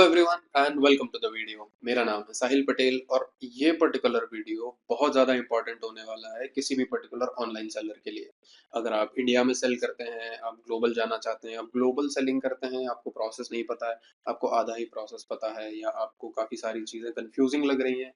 Hello everyone and welcome to the video. मेरा नाम है साहिल पटेल और ये पर्टिकुलर वीडियो बहुत ज़्यादा इंपॉर्टेंट होने वाला है किसी भी पर्टिकुलर ऑनलाइन सेलर के लिए। अगर आप इंडिया में सेल करते हैं, आप ग्लोबल जाना चाहते हैं, आप ग्लोबल सेलिंग करते हैं, आपको प्रोसेस नहीं पता है, आपको आधा ही प्रोसेस पता है या आपको काफ़ी सारी चीज़ें कंफ्यूजिंग लग रही हैं।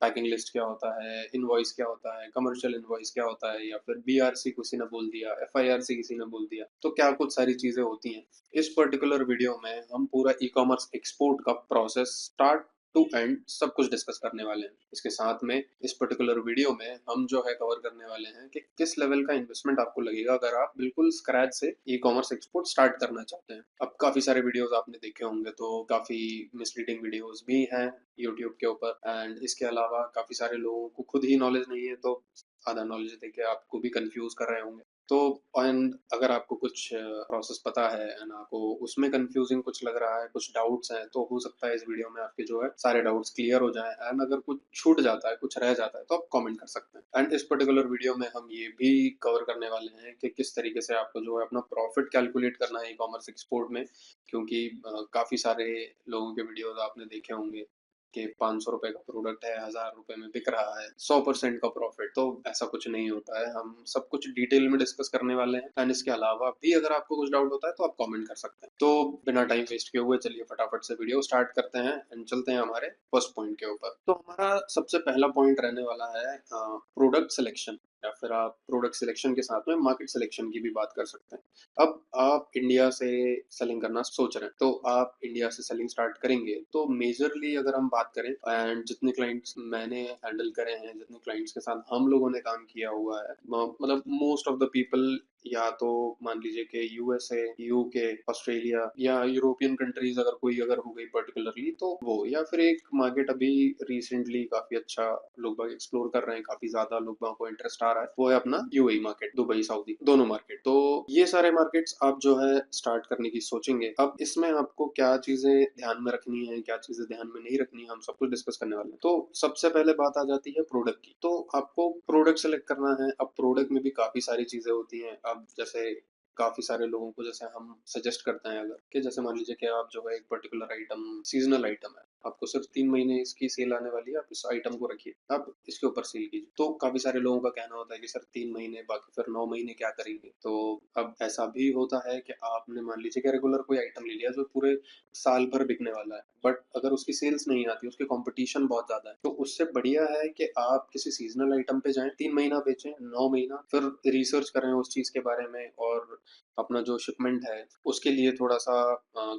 पैकिंग लिस्ट क्या होता है, इनवॉइस क्या होता है, कमर्शियल इनवॉइस क्या होता है, या फिर बीआरसी किसी ने बोल दिया, एफआईआरसी किसी ने बोल दिया, तो क्या कुछ सारी चीज़ें होती हैं। इस पर्टिकुलर वीडियो में हम पूरा ई कॉमर्स एक्सपोर्ट का प्रोसेस स्टार्ट टू एंड सब कुछ डिस्कस करने वाले हैं। इसके साथ में इस पर्टिकुलर वीडियो में हम जो है कवर करने वाले हैं कि किस लेवल का इन्वेस्टमेंट आपको लगेगा अगर आप बिल्कुल स्क्रैच से ई कॉमर्स एक्सपोर्ट स्टार्ट करना चाहते हैं। अब काफी सारे वीडियोस आपने देखे होंगे, तो काफी मिसलीडिंग वीडियोस भी हैं यूट्यूब के ऊपर, एंड इसके अलावा काफी सारे लोगों को खुद ही नॉलेज नहीं है, तो आधा नॉलेज देके आपको भी कंफ्यूज कर रहे होंगे। तो एंड अगर आपको कुछ प्रोसेस पता है एंड आपको उसमें कंफ्यूजिंग कुछ लग रहा है, कुछ डाउट्स हैं, तो हो सकता है इस वीडियो में आपके जो है सारे डाउट्स क्लियर हो जाएं। एंड अगर कुछ छूट जाता है, कुछ रह जाता है, तो आप कमेंट कर सकते हैं। एंड इस पर्टिकुलर वीडियो में हम ये भी कवर करने वाले हैं कि किस तरीके से आपको जो है अपना प्रॉफिट कैलकुलेट करना है ई कॉमर्स एक्सपोर्ट में, क्योंकि काफी सारे लोगों के वीडियोस आपने देखे होंगे कि 500 रुपए का प्रोडक्ट है, 1000 रुपए में बिक रहा है, 100% का प्रॉफिट। तो ऐसा कुछ नहीं होता है, हम सब कुछ डिटेल में डिस्कस करने वाले हैं। एंड इसके अलावा भी अगर आपको कुछ डाउट होता है तो आप कमेंट कर सकते हैं। तो बिना टाइम वेस्ट किए हुए चलिए फटाफट से वीडियो स्टार्ट करते हैं एंड चलते हैं हमारे फर्स्ट पॉइंट के ऊपर। तो हमारा सबसे पहला पॉइंट रहने वाला है प्रोडक्ट सिलेक्शन, या फिर आप प्रोडक्ट सिलेक्शन के साथ में मार्केट सिलेक्शन की भी बात कर सकते हैं। अब आप इंडिया से सेलिंग करना सोच रहे हैं, तो आप इंडिया से सेलिंग स्टार्ट करेंगे तो मेजरली अगर हम बात करें, एंड जितने क्लाइंट्स मैंने हैंडल करे हैं, जितने क्लाइंट्स के साथ हम लोगों ने काम किया हुआ है, मतलब मोस्ट ऑफ द पीपल या तो मान लीजिए कि यूएसए, यूके, ऑस्ट्रेलिया या यूरोपियन कंट्रीज अगर कोई अगर हो गई पर्टिकुलरली, तो वो, या फिर एक मार्केट अभी रिसेंटली काफी अच्छा लोग बाग एक्सप्लोर कर रहे हैं, काफी ज्यादा लोग बाग को इंटरेस्ट आ रहा है, वो है अपना यूएई मार्केट, दुबई, सऊदी, दोनों मार्केट। तो ये सारे मार्केट्स आप जो है स्टार्ट करने की सोचेंगे। अब इसमें आपको क्या चीजें ध्यान में रखनी है, क्या चीजें ध्यान में नहीं रखनी है, हम सब कुछ डिस्कस करने वाले हैं। तो सबसे पहले बात आ जाती है प्रोडक्ट की। तो आपको प्रोडक्ट सेलेक्ट करना है। अब प्रोडक्ट में भी काफी सारी चीजें होती हैं। अब जैसे काफी सारे लोगों को जैसे हम सजेस्ट करते हैं, अगर कि जैसे मान लीजिए कि आप जो है एक पर्टिकुलर आइटम, सीजनल आइटम है, आपको सिर्फ 3 महीने इसकी सेल आने वाली है, आप इस आइटम को रखिए, आप इसके ऊपर सेल कीजिए। तो काफी सारे लोगों का कहना होता है कि सर 3 महीने, बाकी फिर 9 महीने क्या करेंगे। तो अब ऐसा भी होता है कि आपने मान लीजिए कि रेगुलर कोई आइटम ले लिया जो पूरे साल भर बिकने वाला है, बट अगर उसकी सेल्स नहीं आती, उसकी कंपटीशन बहुत ज्यादा है, तो उससे बढ़िया है कि आप किसी सीजनल आइटम पे जाएं, 3 महीना बेचें, 9 महीना फिर रिसर्च करें उस चीज के बारे में, और अपना जो शिपमेंट है उसके लिए थोड़ा सा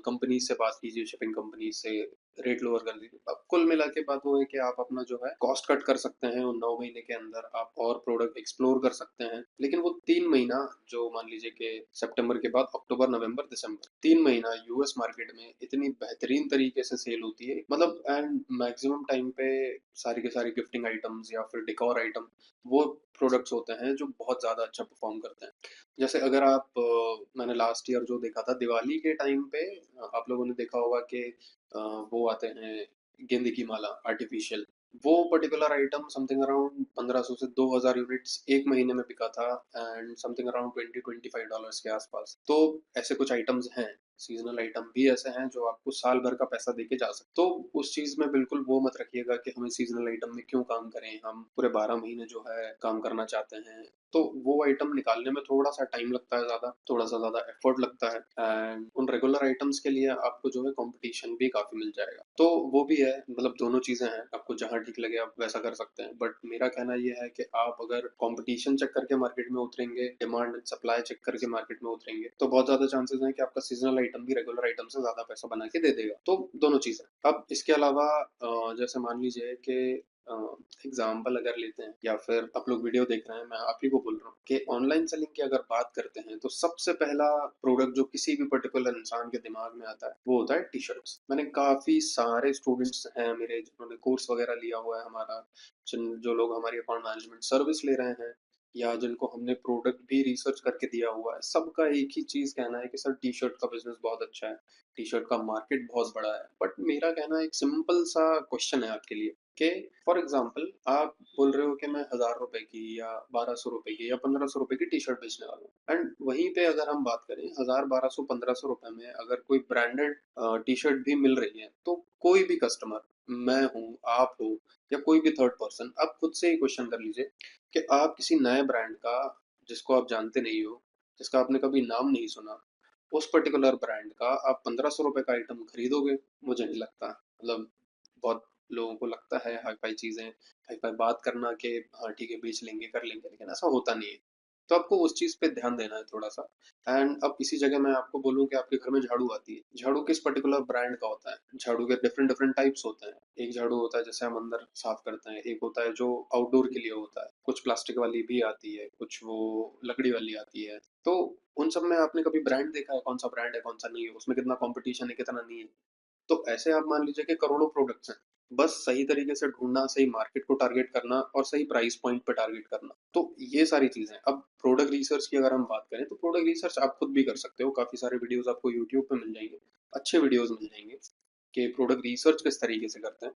कंपनी से बात कीजिए, शिपिंग कंपनी से रेट लोअर कर दीजिए। अब कुल मिला के बात वो है कि आप अपना जो है कॉस्ट कट कर सकते हैं, उन 9 महीने के अंदर आप और प्रोडक्ट एक्सप्लोर कर सकते हैं। लेकिन वो 3 महीना, जो मान लीजिए कि सितंबर के बाद अक्टूबर, नवंबर, दिसंबर, 3 महीना यूएस मार्केट में इतनी बेहतरीन तरीके से सेल होती है, मतलब एंड मैक्सिमम टाइम पे सारी के सारी गिफ्टिंग आइटम्स या फिर डेकोर आइटम, वो प्रोडक्ट्स होते हैं जो बहुत ज्यादा अच्छा परफॉर्म करते हैं। जैसे अगर आप मैंने लास्ट ईयर जो देखा था दिवाली के टाइम पे, आप लोगों ने देखा होगा कि वो आते हैं गेंदे की माला आर्टिफिशियल, वो पर्टिकुलर आइटम समथिंग अराउंड 1500 से 2000 यूनिट्स एक महीने में बिका था, एंड समथिंग अराउंड $20-25 के आसपास। तो ऐसे कुछ आइटम्स हैं, सीजनल आइटम भी ऐसे हैं जो आपको साल भर का पैसा देके जा सकते। तो उस चीज में बिल्कुल वो मत रखिएगा कि हमें सीजनल आइटम में क्यों काम करें, हम पूरे 12 महीने जो है काम करना चाहते हैं। तो वो आइटम निकालने में थोड़ा सा टाइम लगता है, ज्यादा थोड़ा सा ज्यादा एफर्ट लगता है, एंड उन रेगुलर आइटम्स के लिए आपको जो है कंपटीशन भी काफी मिल जाएगा। तो वो भी है, मतलब दोनों चीजें हैं, आपको जहां ठीक लगे आप वैसा कर सकते हैं। बट मेरा कहना ये है कि आप अगर कंपटीशन चेक करके मार्केट में उतरेंगे, डिमांड एंड सप्लाई चेक करके मार्केट में उतरेंगे, तो बहुत ज्यादा चांसेस हैं कि आपका सीजनल आइटम भी रेगुलर आइटम से ज्यादा पैसा बना के दे देगा। तो दोनों चीजें। अब इसके अलावा जैसे मान लीजिए कि एग्जाम्पल अगर लेते हैं, या फिर आप लोग वीडियो देख रहे हैं, मैं आप ही को बोल रहा हूँ कि ऑनलाइन सेलिंग की अगर बात करते हैं, तो सबसे पहला प्रोडक्ट जो किसी भी पर्टिकुलर इंसान के दिमाग में आता है वो होता है टी शर्ट्स। मैंने काफी सारे स्टूडेंट्स हैं मेरे जिन्होंने कोर्स वगैरह लिया हुआ है हमारा, जो लोग हमारी अकाउंट मैनेजमेंट सर्विस ले रहे हैं, या जिनको हमने प्रोडक्ट भी रिसर्च करके दिया हुआ है, सबका एक ही चीज कहना है कि सर टी शर्ट का बिजनेस बहुत अच्छा है, टी शर्ट का मार्केट बहुत बड़ा है। बट मेरा कहना एक सिंपल सा क्वेश्चन है आपके लिए कि फॉर एग्ज़ाम्पल आप बोल रहे हो कि मैं ₹1000 की या ₹1200 की या ₹1500 की टी-शर्ट बेचने वाला हूँ एंड वहीं पे अगर हम बात करें 1000, 1200, ₹1500 में अगर कोई ब्रांडेड टी-शर्ट भी मिल रही है, तो कोई भी कस्टमर, मैं हूँ, आप हो या कोई भी थर्ड पर्सन, आप खुद से ही क्वेश्चन कर लीजिए कि आप किसी नए ब्रांड का, जिसको आप जानते नहीं हो, जिसका आपने कभी नाम नहीं सुना, उस पर्टिकुलर ब्रांड का आप ₹1500 का आइटम खरीदोगे? मुझे नहीं लगता। मतलब बहुत लोगों को लगता है हाई-फाई चीज़ें, हाई-फाई बात करना कि हाँ ठीक है बेच लेंगे, कर लेंगे, लेकिन ऐसा होता नहीं है। तो आपको उस चीज़ पे ध्यान देना है थोड़ा-सा। एंड अब इसी जगह मैं आपको बोलूँ कि आपके घर में झाड़ू आती है। झाड़ू किस पर्टिकुलर ब्रांड का होता है? झाड़ू के डिफरेंट डिफरेंट टाइप्स होते हैं। एक झाड़ू होता है जिसे हम अंदर साफ करते हैं, एक होता है जो आउटडोर के लिए होता है, कुछ प्लास्टिक वाली भी आती है, कुछ वो लकड़ी वाली आती है। तो उन सब में आपने कभी ब्रांड देखा है, कौन-सा ब्रांड है, कौन-सा नहीं है, उसमें कितना कॉम्पिटिशन है, कितना नहीं है? तो ऐसे आप मान लीजिए कि करोड़ों प्रोडक्ट्स हैं। बस सही तरीके से ढूँढना, सही मार्केट को टारगेट करना और सही प्राइस पॉइंट पे टारगेट करना। तो ये सारी चीज़ें हैं। अब प्रोडक्ट रिसर्च की अगर हम बात करें, तो प्रोडक्ट रिसर्च आप खुद भी कर सकते हो। काफ़ी सारे वीडियोज़ आपको यूट्यूब पे मिल जाएँगे। अच्छे वीडियोज़ मिल जाएँगे कि प्रोडक्ट रिसर्च किस तरीके से करते हैं।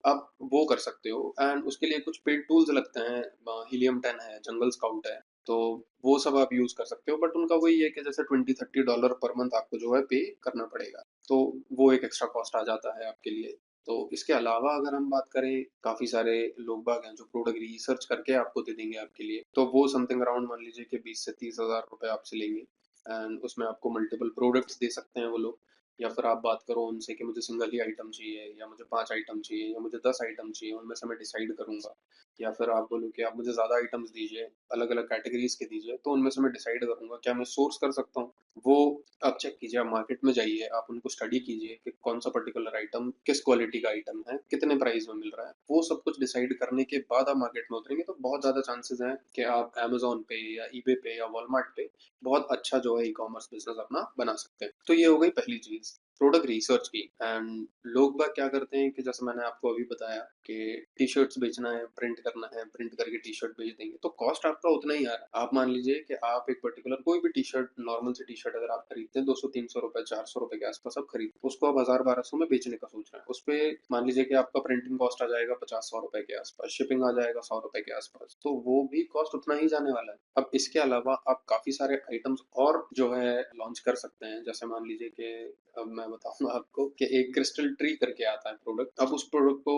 आप वो कर सकते हो एंड उसके लिए कुछ पेड टूल्स लगते हैं, हीलियम 10 है, जंगल स्काउट है, तो वो सब आप यूज़ कर सकते हो। बट उनका वही है कि जैसे $20-30 पर मंथ आपको जो है पे करना पड़ेगा। तो वो एक एक्स्ट्रा कॉस्ट आ जाता है आपके लिए। तो इसके अलावा अगर हम बात करें, काफ़ी सारे लोग बाग हैं जो प्रोडक्ट रिसर्च करके आपको दे देंगे आपके लिए। तो वो समथिंग अराउंड मान लीजिए कि 20 से 30,000 रुपए आपसे लेंगे एंड उसमें आपको मल्टीपल प्रोडक्ट्स दे सकते हैं वो लोग। या फिर आप बात करो उनसे कि मुझे सिंगल ही आइटम चाहिए या मुझे 5 आइटम चाहिए या मुझे 10 आइटम चाहिए, उनमें से मैं डिसाइड करूँगा। या फिर आप बोलो कि आप मुझे ज़्यादा आइटम्स दीजिए, अलग-अलग कैटेगरीज़ के दीजिए, तो उनमें से मैं डिसाइड करूँगा क्या मैं सोर्स कर सकता हूँ। वो आप चेक कीजिए, आप मार्केट में जाइए, आप उनको स्टडी कीजिए कि कौन-सा पर्टिकुलर आइटम किस क्वालिटी का आइटम है, कितने प्राइस में मिल रहा है। वो सब कुछ डिसाइड करने के बाद आप मार्केट में उतरेंगे तो बहुत ज़्यादा चांसेस हैं कि आप अमेज़न पे या ईबे पे या वॉलमार्ट पे बहुत अच्छा जो है ई-कॉमर्स बिज़नेस अपना बना सकते हैं। तो ये हो गई पहली चीज़, प्रोडक्ट रिसर्च की। एंड लोग बाग क्या करते हैं कि जैसे मैंने आपको अभी बताया कि टी-शर्ट्स बेचना है, प्रिंट करना है, प्रिंट करके टी-शर्ट बेच देंगे, तो कॉस्ट आपका उतना ही आ रहा है। आप मान लीजिए कि आप एक पर्टिकुलर कोई भी टी-शर्ट, नॉर्मल सी टी-शर्ट अगर आप खरीदते हैं ₹200-300, ₹400 के आस-पास आप खरीदते, उसको आप 1000-1200 में बेचने का सोच रहे हैं। उसपे मान लीजिए कि आपका प्रिंटिंग कॉस्ट आ जाएगा ₹50-100 के आस-पास, शिपिंग आ जाएगा ₹100 के आस-पास, तो वो भी कॉस्ट उतना ही जाने वाला है। अब इसके अलावा आप काफ़ी सारे आइटम्स और जो है लॉन्च कर सकते हैं। जैसे मान लीजिए कि अब मैं बताऊँगा आपको कि एक क्रिस्टल ट्री करके आता है प्रोडक्ट। अब उस प्रोडक्ट को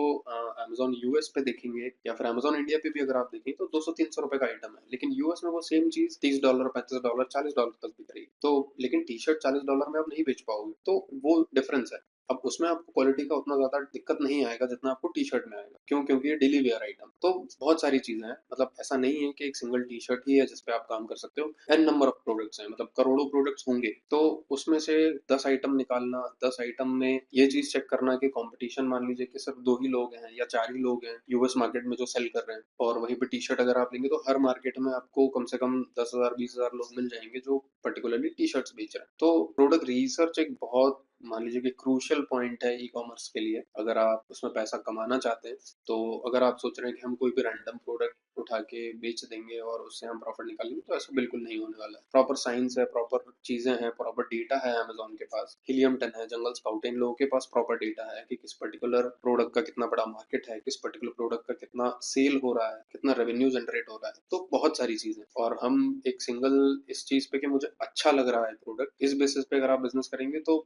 अमेज़न यूएस पे देखेंगे या फिर अमेज़न इंडिया पे भी अगर आप देखें तो ₹200-300 का आइटम है। लेकिन यूएस में वो सेम चीज़ $30, $35, $40 तक बिक रही है। तो लेकिन टी-शर्ट $40 में आप नहीं बेच पाओगे। तो वो डिफरेंस है। अब उसमें आपको क्वालिटी का उतना ज़्यादा दिक्कत नहीं आएगा जितना आपको टी-शर्ट में आएगा। क्यों? क्योंकि ये डेली वियर आइटम। तो बहुत सारी चीज़ें हैं। मतलब ऐसा नहीं है कि एक सिंगल टी-शर्ट ही है जिस पे आप काम कर सकते हो। एन नंबर ऑफ प्रोडक्ट्स हैं, मतलब करोड़ों प्रोडक्ट्स होंगे। तो उसमें से 10 आइटम निकालना, 10 आइटम में ये चीज़ चेक करना कि कॉम्पिटिशन मान लीजिए कि सिर्फ 2 ही लोग हैं या 4 ही लोग हैं यूएस मार्केट में जो सेल कर रहे हैं, और वहीं पे टी-शर्ट अगर आप लेंगे तो हर मार्केट में आपको कम से कम 10,000 20,000 लोग मिल जाएँगे जो पर्टिकुलरली टी-शर्ट्स बेच रहे हैं। तो प्रोडक्ट रिसर्च एक बहुत, मान लीजिए कि क्रूशियल पॉइंट है ई-कॉमर्स के लिए, अगर आप उसमें पैसा कमाना चाहते हैं। तो अगर आप सोच रहे हैं कि हम कोई भी रैंडम प्रोडक्ट उठा के बेच देंगे और उससे हम प्रॉफिट निकालेंगे, तो ऐसा बिल्कुल नहीं होने वाला है। प्रॉपर साइंस है, प्रॉपर चीज़ें हैं, प्रॉपर डेटा है अमेज़न के पास, हीलियम 10 है, जंगल स्काउट है, इन लोगों के पास प्रॉपर डेटा है कि किस पर्टिकुलर प्रोडक्ट का कितना बड़ा मार्केट है, किस पर्टिकुलर प्रोडक्ट का कितना सेल हो रहा है, कितना रेवेन्यू जनरेट हो रहा है। तो बहुत सारी चीज़ें, और हम एक सिंगल इस चीज़ पे कि मुझे अच्छा लग रहा है प्रोडक्ट, इस बेसिस पे अगर आप बिज़नेस करेंगे तो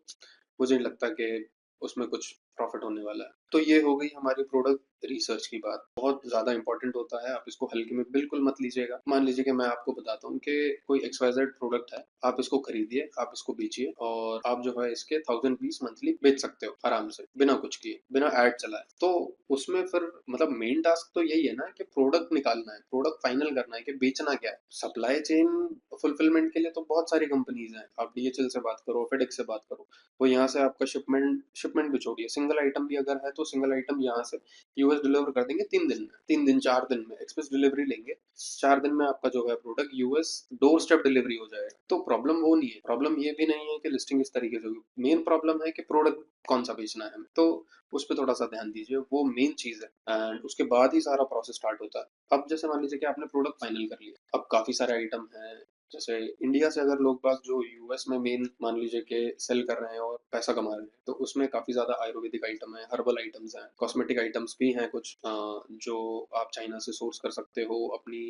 मुझे नहीं लगता कि उसमें कुछ प्रॉफिट होने वाला है। तो ये हो गई हमारी प्रोडक्ट रिसर्च की बात। बहुत ज़्यादा इम्पोर्टेंट होता है, आप इसको हल्के में बिल्कुल मत लीजिएगा। मान लीजिए कि मैं आपको बताता हूँ कि कोई एक्सवाइज़ेड प्रोडक्ट है, आप इसको खरीदिए, आप इसको बेचिए और आप जो है इसके 1000 पीस मंथली बेच सकते हो आराम से, बिना कुछ किए, बिना ऐड चलाए। तो उसमें फिर मतलब मेन टास्क तो यही है ना कि प्रोडक्ट निकालना है, प्रोडक्ट फाइनल करना है कि बेचना क्या है। सप्लाई चेन फुलफिलमेंट के लिए तो बहुत सारी कंपनीज़ हैं। आप डीएचएल से बात करो, फेडेक्स से बात करो। वो यहाँ से आपका शिपमेंट शिपमेंट भी छोड़िए, सिंगल आइटम भी अगर है तो सिंगल आइटम यहाँ से यूएस डिलीवर कर देंगे 3 दिन में, 3 दिन 4 दिन में एक्सप्रेस डिलीवरी लेंगे। 4 दिन में आपका जो है product US door step delivery हो जाएगा। तो प्रॉब्लम वो नहीं है, प्रॉब्लम ये भी नहीं है कि लिस्टिंग इस तरीके से होगी। मेन प्रॉब्लम है कि प्रोडक्ट कौन सा बेचना है हमें, तो उस पर थोड़ा सा ध्यान दीजिए, वो मेन चीज़ है। एंड उसके बाद ही सारा प्रोसेस स्टार्ट होता है। अब जैसे मान लीजिए कि आपने प्रोडक्ट फाइनल कर लिया, अब काफ़ी सारे आइटम हैं, जैसे इंडिया से अगर लोग बाग जो यूएस में मेन मान लीजिए कि सेल कर रहे हैं और पैसा कमा रहे हैं, तो उसमें काफ़ी ज़्यादा आयुर्वेदिक आइटम है, हर्बल आइटम्स हैं, कॉस्मेटिक आइटम्स भी हैं कुछ जो आप चाइना से सोर्स कर सकते हो अपनी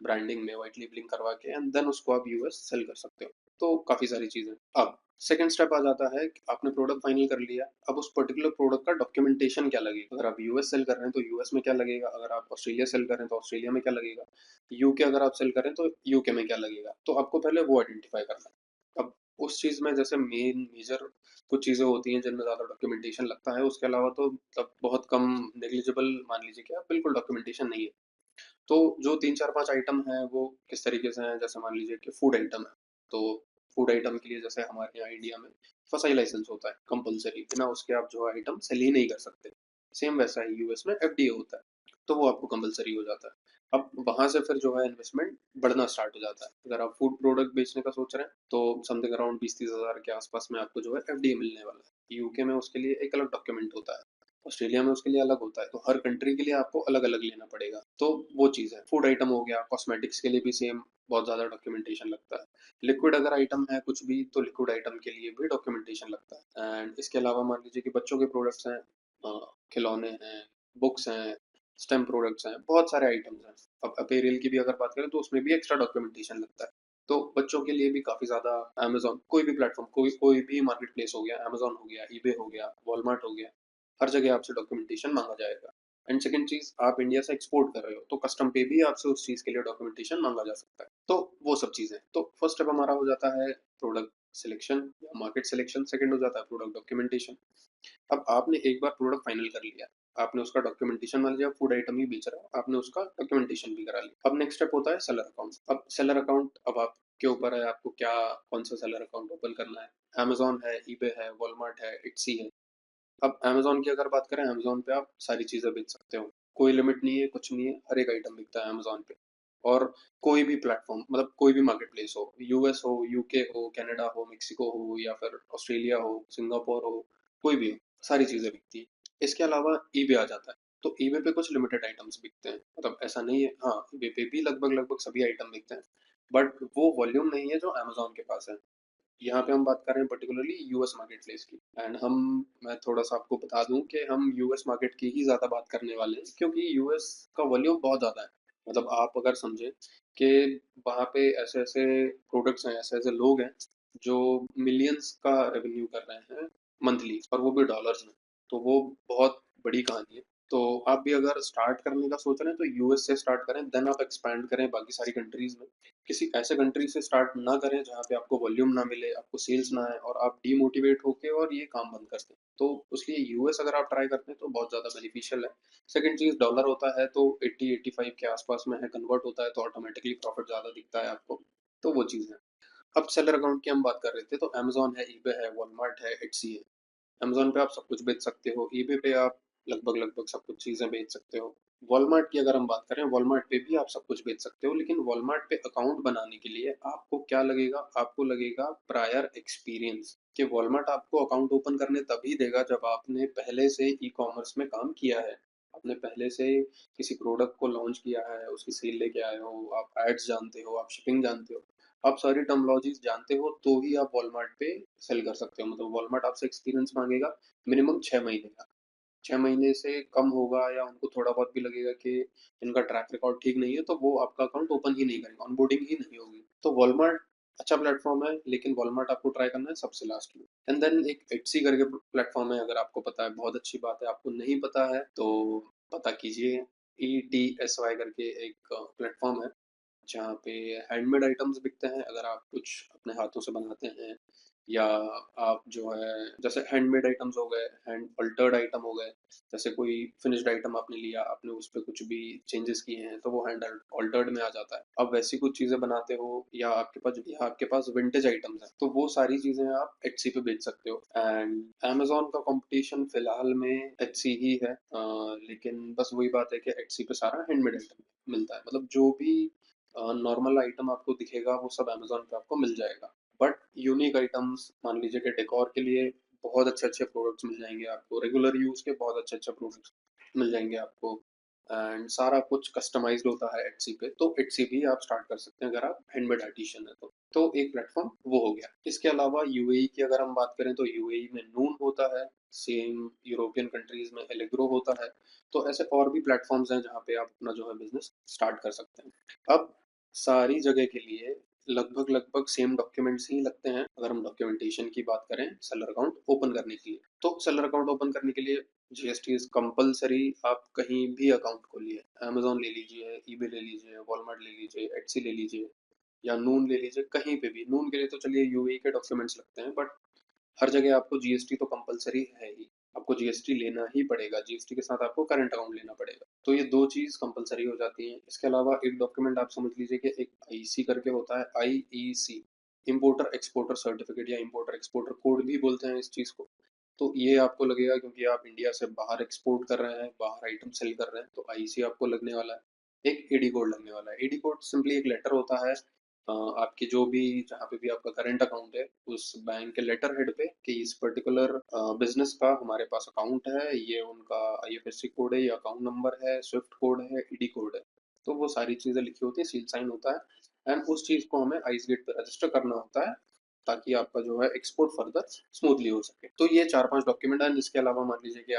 ब्रांडिंग में व्हाइट लेबलिंग करवा के एंड देन उसको आप यूएस सेल कर सकते हो। तो काफ़ी सारी चीज़ें। अब सेकंड स्टेप आ जाता है कि आपने प्रोडक्ट फाइनल कर लिया, अब उस पर्टिकुलर प्रोडक्ट का डॉक्यूमेंटेशन क्या लगेगा। अगर आप यूएस सेल कर रहे हैं तो यूएस में क्या लगेगा, अगर आप ऑस्ट्रेलिया सेल कर रहे हैं तो ऑस्ट्रेलिया में क्या लगेगा, यूके अगर आप सेल करें तो यूके में क्या लगेगा। तो आपको पहले वो आइडेंटिफाई करना है। अब उस चीज़ में जैसे मेन मेजर कुछ चीज़ें होती हैं जिनमें ज़्यादा डॉक्यूमेंटेशन लगता है, उसके अलावा तो तब बहुत कम नेग्लिजिबल मान लीजिए कि आप बिल्कुल डॉक्यूमेंटेशन नहीं है। तो जो 3-4-5 आइटम हैं वो किस तरीके से हैं, जैसे मान लीजिए कि फूड आइटम है, तो फूड आइटम के लिए जैसे हमारे यहाँ इंडिया में फसाई लाइसेंस होता है कंपलसरी, बिना उसके आप जो आइटम सेल ही नहीं कर सकते। सेम वैसा ही यूएस में एफडीए होता है, तो वो आपको कंपलसरी हो जाता है। अब वहां से फिर जो है इन्वेस्टमेंट बढ़ना स्टार्ट हो जाता है। अगर आप फूड प्रोडक्ट बेचने का सोच रहे हैं तो समथिंग अराउंड 20-30 हज़ार के आसपास में आपको जो है एफडीए मिलने वाला है। यूके में उसके लिए एक अलग डॉक्यूमेंट होता है, ऑस्ट्रेलिया में उसके लिए अलग होता है, तो हर कंट्री के लिए आपको अलग अलग लेना पड़ेगा। तो वो चीज़ है। फूड आइटम हो गया, कॉस्मेटिक्स के लिए भी सेम बहुत ज़्यादा डॉक्यूमेंटेशन लगता है। लिक्विड अगर आइटम है कुछ भी तो लिक्विड आइटम के लिए भी डॉक्यूमेंटेशन लगता है। एंड इसके अलावा मान लीजिए कि बच्चों के प्रोडक्ट्स हैं, खिलौने हैं, बुक्स हैं, स्टेम प्रोडक्ट्स हैं, बहुत सारे आइटम्स हैं। अब अपैरल की भी अगर बात करें तो उसमें भी एक्स्ट्रा डॉक्यूमेंटेशन लगता है। तो बच्चों के लिए भी काफ़ी ज़्यादा अमेज़न कोई भी प्लेटफ़ॉर्म कोई कोई भी मार्केट प्लेस हो गया, अमेज़न हो गया, ईबे हो गया, वॉलमार्ट हो गया, हर जगह आपसे डॉक्यूमेंटेशन माँगा जाएगा। एंड सेकंड चीज़, आप इंडिया से एक्सपोर्ट कर रहे हो, तो कस्टम पे भी आपसे उस चीज़ के लिए डॉक्यूमेंटेशन माँगा जा सकता है। तो वो सब चीज़ें। तो फर्स्ट स्टेप हमारा हो जाता है प्रोडक्ट सिलेक्शन या मार्केट सिलेक्शन, सेकंड हो जाता है प्रोडक्ट डॉक्यूमेंटेशन। अब आपने एक बार प्रोडक्ट फाइनल कर लिया, आपने उसका डॉक्यूमेंटेशन मान लीजिए फूड आइटम ही बेच रहा है, आपने उसका डॉक्यूमेंटेशन भी करा लिया। अब नेक्स्ट स्टेप होता है सेलर अकाउंट। अब सेलर अकाउंट अब आपके ऊपर है, आपको क्या कौन सा सेलर अकाउंट ओपन करना है। अमेज़न है, ईबे है, वॉलमार्ट है, इट्सी है। अब अमेज़न की अगर बात करें, अमेज़न पे आप सारी चीज़ें बेच सकते हो। कोई लिमिट नहीं है, कुछ नहीं है, हर एक आइटम बिकता है अमेज़न पे। और कोई भी प्लेटफ़ॉर्म मतलब कोई भी मार्केट प्लेस हो, यूएस हो, यूके हो, कनाडा हो, मेक्सिको हो या फिर ऑस्ट्रेलिया हो, सिंगापुर हो, कोई भी हो, सारी चीज़ें बिकती हैं। इसके अलावा ईबे आ जाता है। तो ईबे पे कुछ लिमिटेड आइटम्स बिकते हैं। मतलब ऐसा नहीं है, हाँ, ईबे पे भी लगभग-लगभग सभी आइटम बिकते हैं। बट वो वॉल्यूम नहीं है जो अमेज़न के पास है। यहाँ पे हम बात कर रहे हैं पर्टिकुलरली यूएस मार्केट प्लेस की। एंड मैं थोड़ा सा आपको बता दूं कि हम यूएस मार्केट की ही ज़्यादा बात करने वाले हैं, क्योंकि यूएस का वॉल्यूम बहुत ज़्यादा है। मतलब आप अगर समझे कि वहाँ पे ऐसे ऐसे प्रोडक्ट्स हैं, ऐसे ऐसे लोग हैं जो मिलियंस का रेवेन्यू कर रहे हैं मंथली, और वो भी डॉलर्स में। तो वो बहुत बड़ी कहानी है। तो आप भी अगर स्टार्ट करने का सोच रहे हैं तो यूएस से स्टार्ट करें, देन आप एक्सपैंड करें बाकी सारी कंट्रीज में। किसी ऐसे कंट्री से स्टार्ट ना करें जहाँ पे आपको वॉल्यूम ना मिले, आपको सेल्स ना आए और आप डीमोटिवेट होके और ये काम बंद कर दें। तो उसलिए यूएस अगर आप ट्राई करते हैं तो बहुत ज़्यादा बेनिफिशियल है। सेकंड चीज़, डॉलर होता है तो 80-85 के आसपास में है, कन्वर्ट होता है तो ऑटोमेटिकली प्रॉफिट ज़्यादा दिखता है आपको। तो वो चीज़ है। अब सेलर अकाउंट की हम बात कर रहे थे, तो अमेज़न है, ईबे है, वॉलमार्ट है, एटसी है। अमेज़न पे आप सब कुछ बेच सकते हो, ईबे पे आप लगभग-लगभग सब कुछ चीज़ें बेच सकते हो। वॉलमार्ट की अगर हम बात करें, वॉलमार्ट पे भी आप सब कुछ बेच सकते हो, लेकिन वॉलमार्ट पे अकाउंट बनाने के लिए आपको क्या लगेगा? आपको लगेगा प्रायर एक्सपीरियंस, कि वॉलमार्ट आपको अकाउंट ओपन करने तभी देगा जब आपने पहले से ई-कॉमर्स में काम किया है। आपने पहले से किसी प्रोडक्ट को लॉन्च किया है, उसकी सेल लेके आए हो, आप एड्स जानते हो, आप शिपिंग जानते हो, आप सारी टर्मिनोलॉजीज जानते हो, तो ही आप वॉलमार्ट पे सेल कर सकते हो। मतलब वॉलमार्ट आपसे एक्सपीरियंस मांगेगा मिनिमम 6 महीने का। 6 महीने से कम होगा या उनको थोड़ा बहुत भी लगेगा कि इनका ट्रैक रिकॉर्ड ठीक नहीं है, तो वो आपका अकाउंट ओपन ही नहीं करेंगे, ऑनबोर्डिंग ही नहीं होगी। तो वॉलमार्ट अच्छा प्लेटफॉर्म है, लेकिन वॉलमार्ट आपको ट्राई करना है सबसे लास्ट में। एंड देन एक एटसी करके प्लेटफॉर्म है, अगर आपको पता है बहुत अच्छी बात है, आपको नहीं पता है तो पता कीजिए। ETSY करके एक प्लेटफॉर्म है जहाँ पे हैंडमेड आइटम्स बिकते हैं। अगर आप कुछ अपने हाथों से बनाते हैं या आप जो है जैसे हैंडमेड आइटम्स हो गए, हैंड अल्टर्ड आइटम हो गए, जैसे कोई फिनिश्ड आइटम आपने लिया, आपने उस पर कुछ भी चेंजेस किए हैं तो वो हैंड अल्टर्ड में आ जाता है। अब वैसी कुछ चीज़ें बनाते हो या आपके पास विंटेज आइटम्स हैं, तो वो सारी चीज़ें आप एटसी पे बेच सकते हो। एंड अमेजोन का कंपटीशन फिलहाल में एटसी ही है। लेकिन बस वही बात है कि एटसी पे सारा हैंडमेड आइटम मिलता है। मतलब जो भी नॉर्मल आइटम आपको दिखेगा वो सब अमेजोन पे आपको मिल जाएगा। बट यूनिक आइटम्स मान लीजिए कि डेकोर के लिए बहुत अच्छे अच्छे प्रोडक्ट्स मिल जाएंगे आपको, रेगुलर यूज के बहुत अच्छे अच्छे प्रोडक्ट्स मिल जाएंगे आपको। एंड सारा कुछ कस्टमाइज्ड होता है एटसी पे। तो एटसी भी आप स्टार्ट कर सकते हैं अगर आप हैंडमेड आर्टिसन है तो एक प्लेटफॉर्म वो हो गया। इसके अलावा यूएई की अगर हम बात करें तो यूएई में नून होता है, सेम यूरोपियन कंट्रीज में एलेग्रो होता है। तो ऐसे और भी प्लेटफॉर्म्स हैं जहाँ पे आप अपना जो है बिजनेस स्टार्ट कर सकते हैं। अब सारी जगह के लिए लगभग लगभग सेम डॉक्यूमेंट्स ही लगते हैं। अगर हम डॉक्यूमेंटेशन की बात करें सेलर अकाउंट ओपन करने के लिए, तो सेलर अकाउंट ओपन करने के लिए जीएसटी इज कंपलसरी। आप कहीं भी अकाउंट खोलिए, अमेजोन ले लीजिए, ईबे ले लीजिए, वॉलमार्ट ले लीजिए, एटसी ले लीजिए या नून ले लीजिए, कहीं पे भी। नून के लिए तो चलिए यूएई के डॉक्यूमेंट्स लगते हैं, बट हर जगह आपको जीएसटी तो कंपलसरी है ही। आपको जीएसटी लेना ही पड़ेगा, जीएसटी के साथ आपको करंट अकाउंट लेना पड़ेगा। तो ये दो चीज कंपलसरी हो जाती हैं। इसके अलावा एक डॉक्यूमेंट आप समझ लीजिए कि एक आईसी करके होता है, आईईसी, इंपोर्टर एक्सपोर्टर सर्टिफिकेट या इंपोर्टर एक्सपोर्टर कोड भी बोलते हैं इस चीज को। तो ये आपको लगेगा क्योंकि आप इंडिया से बाहर एक्सपोर्ट कर रहे हैं, बाहर आइटम सेल कर रहे हैं, तो आईसी आपको लगने वाला है। एक एडी कोड लगने वाला है। एडी कोड सिंपली एक लेटर होता है आपकी जो भी, जहाँ पे भी आपका करंट अकाउंट है, उस बैंक के लेटर हेड पे कि इस पर्टिकुलर बिजनेस का हमारे पास अकाउंट है, ये उनका आईएफएससी कोड है, ये अकाउंट नंबर है, स्विफ्ट कोड है, ईडी कोड है। तो वो सारी चीजें लिखी होती है, सील साइन होता है एंड उस चीज को हमें आइस गेट पे रजिस्टर करना होता है ताकि आपका जो है एक्सपोर्ट फर्दर स्मूथली हो सके। तो ये 4-5 डॉक्यूमेंट हैं। इसके अलावा मान लीजिए कि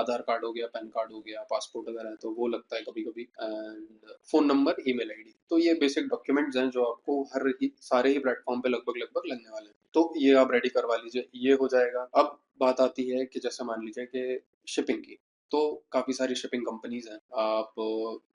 आधार कार्ड हो गया, पैन कार्ड हो गया, पासपोर्ट अगर है तो वो लगता है कभी कभी, and phone number, email ID. तो ये बेसिक डॉक्यूमेंट्स हैं जो आपको हर ही सारे ही प्लेटफॉर्म पे लगभग लगभग लगने वाले हैं। तो ये आप रेडी करवा लीजिए, ये हो जाएगा। अब बात आती है कि जैसे मान लीजिए कि शिपिंग की, तो काफ़ी सारी शिपिंग कंपनीज हैं। आप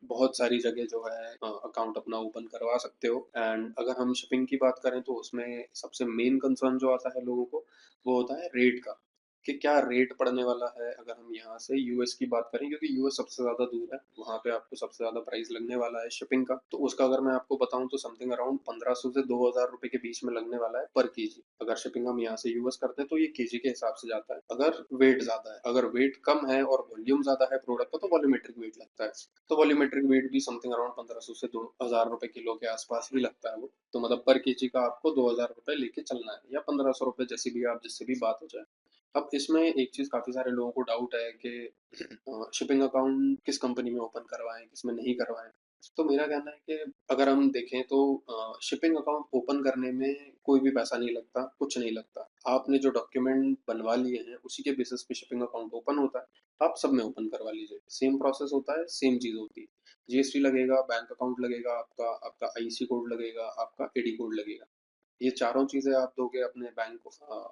बहुत सारी जगह जो है अकाउंट अपना ओपन करवा सकते हो। एंड अगर हम शिपिंग की बात करें तो उसमें सबसे मेन कंसर्न जो आता है लोगों को, वो होता है रेट का, कि क्या रेट पड़ने वाला है अगर हम यहाँ से यूएस की बात करें, क्योंकि यूएस सबसे ज़्यादा दूर है, वहाँ पे आपको सबसे ज़्यादा प्राइस लगने वाला है शिपिंग का। तो उसका अगर मैं आपको बताऊँ तो समथिंग अराउंड 1500 से 2000 रुपए के बीच में लगने वाला है पर केजी। अगर शिपिंग हम यहाँ से यूएस करते हैं तो ये केजी के हिसाब से जाता है। अगर वेट ज़्यादा है, अगर वेट कम है और वॉल्यूम ज़्यादा है प्रोडक्ट का, तो वॉल्यूमेट्रिक वेट लगता है। तो वॉल्यूमेट्रिक वेट भी समथिंग अराउंड 1500 से 2000 रुपए किलो के आसपास ही लगता है वो। तो मतलब पर केजी का आपको 2000 रुपए लेके चलना है, या 1500 रुपए, जैसी भी आप जिससे भी बात हो जाए। अब इसमें एक चीज़ काफ़ी सारे लोगों को डाउट है कि शिपिंग अकाउंट किस कंपनी में ओपन करवाएं, किस में नहीं करवाएं। तो मेरा कहना है कि अगर हम देखें तो शिपिंग अकाउंट ओपन करने में कोई भी पैसा नहीं लगता, कुछ नहीं लगता। आपने जो डॉक्यूमेंट बनवा लिए हैं उसी के बेसिस पे शिपिंग अकाउंट ओपन होता है। आप सब में ओपन करवा लीजिए, सेम प्रोसेस होता है, सेम चीज़ होती है। जीएसटी लगेगा, बैंक अकाउंट लगेगा, आपका आपका आईसी कोड लगेगा, आपका एडी कोड लगेगा। ये चारों चीजें आप दोगे अपने बैंक को,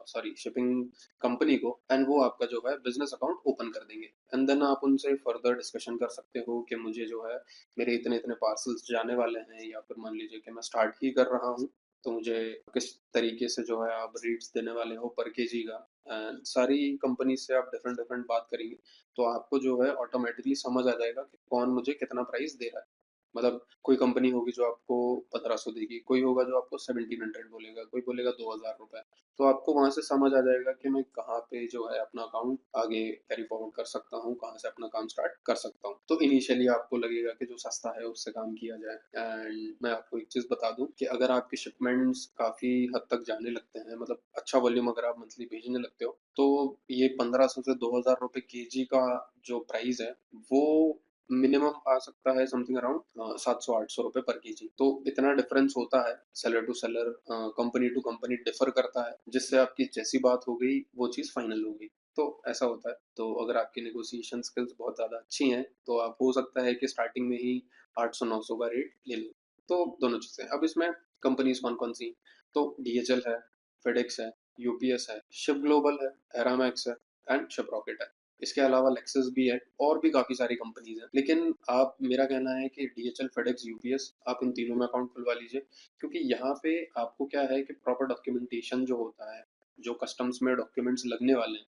सॉरी शिपिंग कंपनी को, एंड वो आपका जो है बिजनेस अकाउंट ओपन कर देंगे। एंड देन आप उनसे फर्दर डिस्कशन कर सकते हो कि मुझे जो है मेरे इतने इतने पार्सल्स जाने वाले हैं, या फिर मान लीजिए कि मैं स्टार्ट ही कर रहा हूँ, तो मुझे किस तरीके से जो है आप रेट्स देने वाले हो पर केजी का। एंड सारी कंपनी से आप डिफरेंट डिफरेंट बात करेंगे, तो आपको जो है ऑटोमेटिकली समझ आ जाएगा कि कौन मुझे कितना प्राइस दे रहा है। मतलब कोई कंपनी होगी जो आपको 1500 देगी, कोई होगा जो आपको 1700 बोलेगा, कोई बोलेगा 2000 रुपए। तो आपको वहां से समझ आ जाएगा कि मैं कहाँ पे जो है अपना अकाउंट आगे कैरी फॉरवर्ड कर सकता हूँ, कहाँ से अपना काम स्टार्ट कर सकता हूँ। तो इनिशियली आपको लगेगा कि जो सस्ता है उससे काम किया जाए। एंड मैं आपको एक चीज बता दूं कि अगर आपके शिपमेंट्स काफी हद तक जाने लगते हैं, मतलब अच्छा वॉल्यूम अगर आप मंथली भेजने लगते हो, तो ये 1500 से 2000 रुपए केजी का जो प्राइस है, वो मिनिमम आ सकता है समथिंग अराउंड 700-800 रुपए पर केजी। तो इतना डिफरेंस होता है, seller to seller, company to company differ करता है, जिससे आपकी जैसी बात हो गई वो चीज़ फाइनल हो गई। तो ऐसा होता है। तो अगर आपकी नेगोशिएशन स्किल्स बहुत ज़्यादा अच्छी हैं तो आप हो सकता है कि स्टार्टिंग में ही 800-900 का रेट ले लो। तो दोनों चीज़ें। अब इसमें कंपनीज कौन कौन सी, तो डीएचएल है, फेडेक्स है, यूपीएस है, शिप ग्लोबल है, एरामैक्स है एंड शिप रॉकेट है। इसके अलावा लेक्सस भी है, और भी काफ़ी सारी कंपनीज हैं। लेकिन आप, मेरा कहना है कि डीएचएल, फेडेक्स, यूपीएस, आप इन तीनों में अकाउंट खुलवा लीजिए। क्योंकि यहाँ पे आपको क्या है कि प्रॉपर डॉक्यूमेंटेशन जो होता है, जो कस्टम्स में डॉक्यूमेंट्स लगने वाले हैं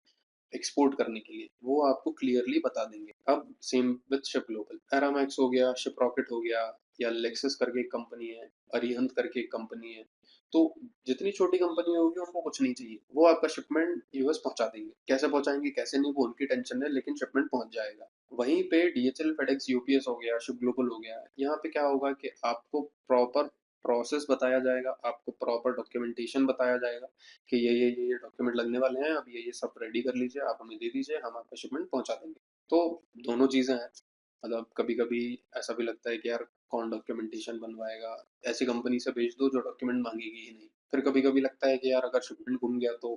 एक्सपोर्ट करने के लिए, वो आपको क्लियरली बता देंगे। अब सेम विद शिप ग्लोबल, एरामैक्स हो गया, शिप रॉकेट हो गया, या लेक्सस करके एक कंपनी है, अरिहंत करके एक कंपनी है। तो जितनी छोटी कंपनी होगी उनको कुछ नहीं चाहिए, वो आपका शिपमेंट यूएस पहुंचा देंगे। कैसे पहुंचाएंगे कैसे नहीं वो उनकी टेंशन है, लेकिन शिपमेंट पहुंच जाएगा। वहीं पे डीएचएल, फेडेक्स, यूपीएस हो गया, शिप ग्लोबल हो गया, यहाँ पे क्या होगा कि आपको प्रॉपर प्रोसेस बताया जाएगा, आपको प्रॉपर डॉक्यूमेंटेशन बताया जाएगा कि ये डॉक्यूमेंट लगने वाले हैं, अब ये सब रेडी कर लीजिए, आप हमें दे दीजिए, हम आपका शिपमेंट पहुंचा देंगे। तो दोनों चीज़ें हैं। मतलब कभी-कभी ऐसा भी लगता है कि यार कौन डॉक्यूमेंटेशन बनवाएगा? ऐसी कंपनी से भेज दो जो डॉक्यूमेंट माँगेगी ही नहीं। फिर कभी-कभी लगता है कि यार अगर शिपमेंट गुम गया तो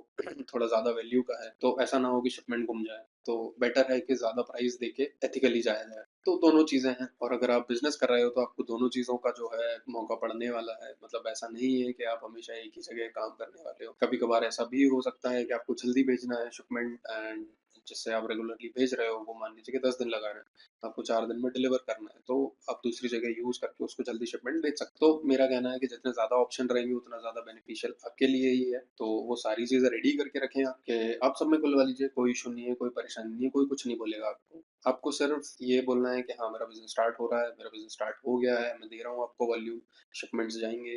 थोड़ा ज़्यादा वैल्यू का है, तो ऐसा ना हो कि शिपमेंट गुम जाए। तो बेटर है कि ज़्यादा प्राइस देके एथिकली जाया जाए। तो दोनों चीज़ें हैं, और अगर आप बिज़नेस कर रहे हो तो आपको दोनों चीज़ों का जो है मौका पड़ने वाला है। मतलब ऐसा नहीं है कि आप हमेशा एक ही जगह काम करने वाले हो। कभी-कभार ऐसा भी हो सकता है कि आपको जल्दी भेजना है शिपमेंट, एंड जिससे आप रेगुलरली भेज रहे हो, वो मान लीजिए कि 10 दिन लगा रहे हैं, आपको 4 दिन में डिलीवर करना है, तो आप दूसरी जगह यूज़ करके उसको जल्दी शिपमेंट भेज सकते हो। तो मेरा कहना है कि जितने ज़्यादा ऑप्शन रहेंगे उतना ज़्यादा बेनिफिशियल आपके लिए ही है। तो वो सारी चीज़ें रेडी करके रखें आप, कि आप सब में खुलवा लीजिए, कोई इश्यू नहीं है, कोई परेशानी नहीं है, कोई कुछ नहीं बोलेगा आपको। आपको सिर्फ ये बोलना है कि हाँ, मेरा बिज़नेस स्टार्ट हो रहा है, मेरा बिज़नेस स्टार्ट हो गया है, मैं दे रहा हूँ आपको वॉल्यूम, शिपमेंट्स जाएँगे,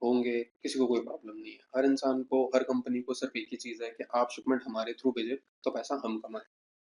होंगे, किसी को कोई प्रॉब्लम नहीं है। हर इंसान को, हर कंपनी को सिर्फ एक ही चीज़ है कि आप शिपमेंट हमारे थ्रू भेजें, तो पैसा हम कमाएँ।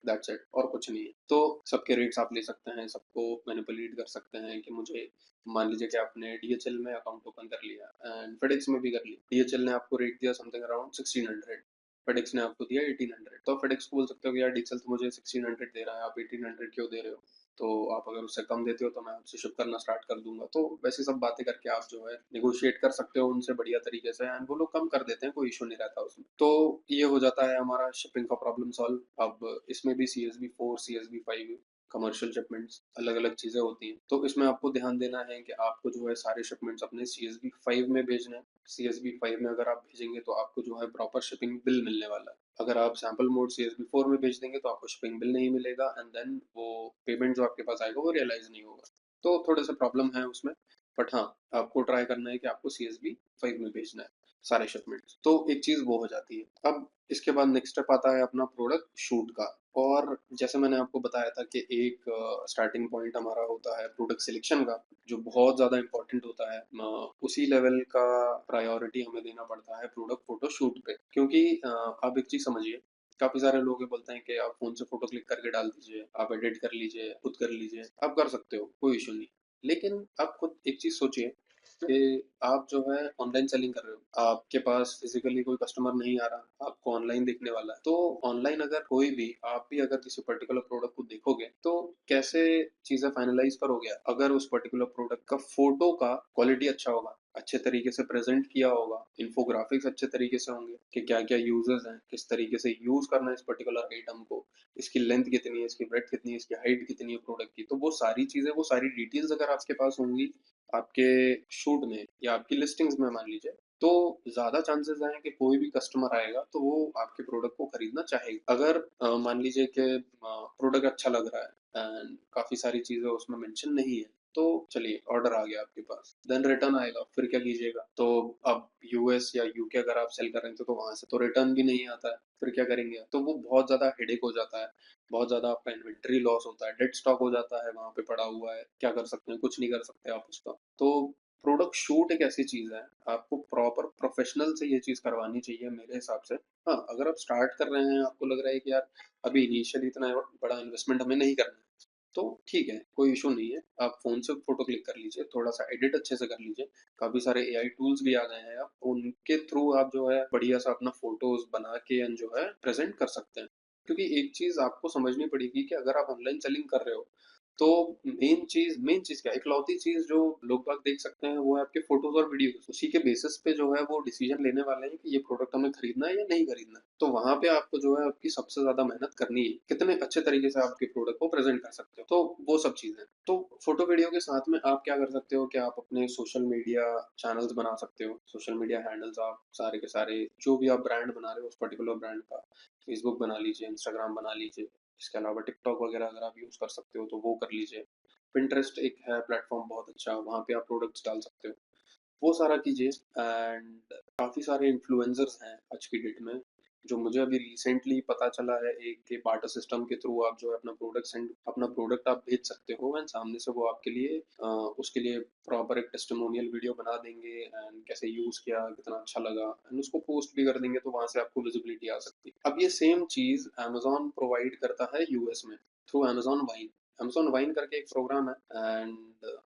दैट्स इट, और कुछ नहीं है। तो सबके रेट्स आप ले सकते हैं, सबको मैनिपुलेट कर सकते हैं कि मुझे, मान लीजिए कि आपने डीएचएल में अकाउंट ओपन कर लिया एंड फेडेक्स में भी कर लिया। डीएचएल ने आपको रेट दिया समथिंग अराउंड 1600, फेडेक्स ने आपको दिया 1800। तो फेडेक्स को बोल सकते हो कि यार डीएचएल तो मुझे 1600 दे रहा है, आप 1800 क्यों दे रहे हो? तो आप अगर उससे कम देते हो तो मैं आपसे शिप करना स्टार्ट कर दूंगा। तो वैसे सब बातें करके आप जो है निगोशिएट कर सकते हो उनसे बढ़िया तरीके से, एंड वो लोग कम कर देते हैं, कोई इशू नहीं रहता उसमें। तो ये हो जाता है हमारा शिपिंग का प्रॉब्लम सॉल्व। अब इसमें भी CSV 4, CSV 5 कमर्शियल शिपमेंट्स अलग अलग चीजें होती हैं। तो इसमें आपको ध्यान देना है कि आपको जो है सारे शिपमेंट्स अपने CSV 5 में भेजने हैं। CSV 5 में अगर आप भेजेंगे तो आपको जो है प्रॉपर शिपिंग बिल मिलने वाला है। अगर आप सैंपल मोड CSV 4 में भेज देंगे तो आपको शिपिंग बिल नहीं मिलेगा, एंड देन वो पेमेंट जो आपके पास आएगा वो रियलाइज नहीं होगा। तो थोड़े से प्रॉब्लम है उसमें, बट हाँ, आपको ट्राई करना है कि आपको CSV 5 में भेजना है सारे शिपमेंट्स। तो एक चीज वो हो जाती है। अब इसके बाद नेक्स्ट स्टेप आता है अपना प्रोडक्ट शूट का। और जैसे मैंने आपको बताया था कि एक स्टार्टिंग पॉइंट हमारा होता है प्रोडक्ट सिलेक्शन का, जो बहुत ज़्यादा इंपॉर्टेंट होता है। उसी लेवल का प्रायोरिटी हमें देना पड़ता है प्रोडक्ट फोटो शूट पे, क्योंकि आप एक चीज़ समझिए, काफ़ी सारे लोग ये बोलते हैं कि आप फ़ोन से फ़ोटो क्लिक करके डाल दीजिए, आप एडिट कर लीजिए, खुद कर लीजिए। आप कर सकते हो, कोई इश्यू नहीं। लेकिन आप खुद एक चीज़ सोचिए कि आप जो है ऑनलाइन सेलिंग कर रहे हो, आपके पास फिजिकली कोई कस्टमर नहीं आ रहा, आपको ऑनलाइन देखने वाला है। तो ऑनलाइन अगर कोई भी, आप भी अगर किसी पर्टिकुलर प्रोडक्ट को देखोगे तो कैसे चीजें फाइनलाइज करोगे? अगर उस पर्टिकुलर प्रोडक्ट का फोटो का क्वालिटी अच्छा होगा, अच्छे तरीके से प्रेजेंट किया होगा, इन्फोग्राफिक्स अच्छे तरीके से होंगे कि क्या क्या यूजर्स हैं, किस तरीके से यूज करना है इस पर्टिकुलर आइटम को, इसकी लेंथ कितनी है, इसकी ब्रेड्थ कितनी है, इसकी हाइट कितनी है प्रोडक्ट की, तो वो सारी चीजें, वो सारी डिटेल्स अगर आपके पास होंगी आपके शूट में या आपकी लिस्टिंग्स में मान लीजिए, तो ज्यादा चांसेस हैं कि कोई भी कस्टमर आएगा तो वो आपके प्रोडक्ट को खरीदना चाहेगा। अगर मान लीजिए कि प्रोडक्ट अच्छा लग रहा है एंड काफी सारी चीजें उसमें मेंशन नहीं है, तो चलिए ऑर्डर आ गया आपके पास, देन रिटर्न आएगा, फिर क्या कीजिएगा? तो अब यूएस या यूके अगर आप सेल कर रहे थे तो वहां से तो रिटर्न भी नहीं आता है, फिर क्या करेंगे? तो वो बहुत ज्यादा हेडेक हो जाता है, बहुत ज्यादा आपका इन्वेंटरी लॉस होता है, डेड स्टॉक हो जाता है, वहां पे पड़ा हुआ है, क्या कर सकते हैं? कुछ नहीं कर सकते आप उसका। तो प्रोडक्ट शूट एक ऐसी चीज है, आपको प्रॉपर प्रोफेशनल से ये चीज करवानी चाहिए मेरे हिसाब से। हाँ, अगर आप स्टार्ट कर रहे हैं, आपको लग रहा है कि यार अभी इनिशियली इतना बड़ा इन्वेस्टमेंट हमें नहीं करना है, तो ठीक है, कोई इशू नहीं है। आप फोन से फोटो क्लिक कर लीजिए, थोड़ा सा एडिट अच्छे से कर लीजिए। काफी सारे एआई टूल्स भी आ गए हैं, आप उनके थ्रू आप जो है बढ़िया सा अपना फोटोज बना के एंड जो है प्रेजेंट कर सकते हैं। क्योंकि एक चीज आपको समझनी पड़ेगी कि अगर आप ऑनलाइन सेलिंग कर रहे हो तो मेन चीज क्या है? इकलौती चीज जो लोग बाग देख सकते हैं वो है आपके फोटोज और वीडियोस। उसी के बेसिस पे जो है वो डिसीजन लेने वाले हैं कि ये प्रोडक्ट हमें खरीदना है या नहीं खरीदना है। तो वहां पे आपको जो है आपकी सबसे ज्यादा मेहनत करनी है, कितने अच्छे तरीके से आपके प्रोडक्ट को प्रेजेंट कर सकते हो। तो वो सब चीजें, तो फोटो वीडियो के साथ में आप क्या कर सकते हो कि आप अपने सोशल मीडिया चैनल्स बना सकते हो, सोशल मीडिया हैंडल्स आप सारे के सारे, जो भी आप ब्रांड बना रहे हो उस पर्टिकुलर ब्रांड का, फेसबुक बना लीजिए, इंस्टाग्राम बना लीजिए। इसके अलावा टिकटॉक वगैरह अगर आप यूज़ कर सकते हो तो वो कर लीजिए। पिंटरेस्ट एक है प्लेटफॉर्म बहुत अच्छा, वहाँ पे आप प्रोडक्ट्स डाल सकते हो, वो सारा कीजिए। एंड काफ़ी सारे इन्फ्लुएंसर्स हैं आज की डेट में, जो मुझे अभी रिसेंटली पता चला है, एक के बाटर सिस्टम के थ्रू आप जो है अपना प्रोडक्ट आप भेज सकते हो, एंड सामने से वो आपके लिए उसके लिए प्रॉपर एक टेस्टिमोनियल वीडियो बना देंगे, एंड कैसे यूज़ किया, कितना अच्छा लगा, एंड उसको पोस्ट भी कर देंगे, तो वहाँ से आपको विजिबिलिटी आ सकती है। अब ये सेम चीज़ अमेजोन प्रोवाइड करता है यूएस में, through Amazon wine. Amazon wine करके एक प्रोग्राम है, एंड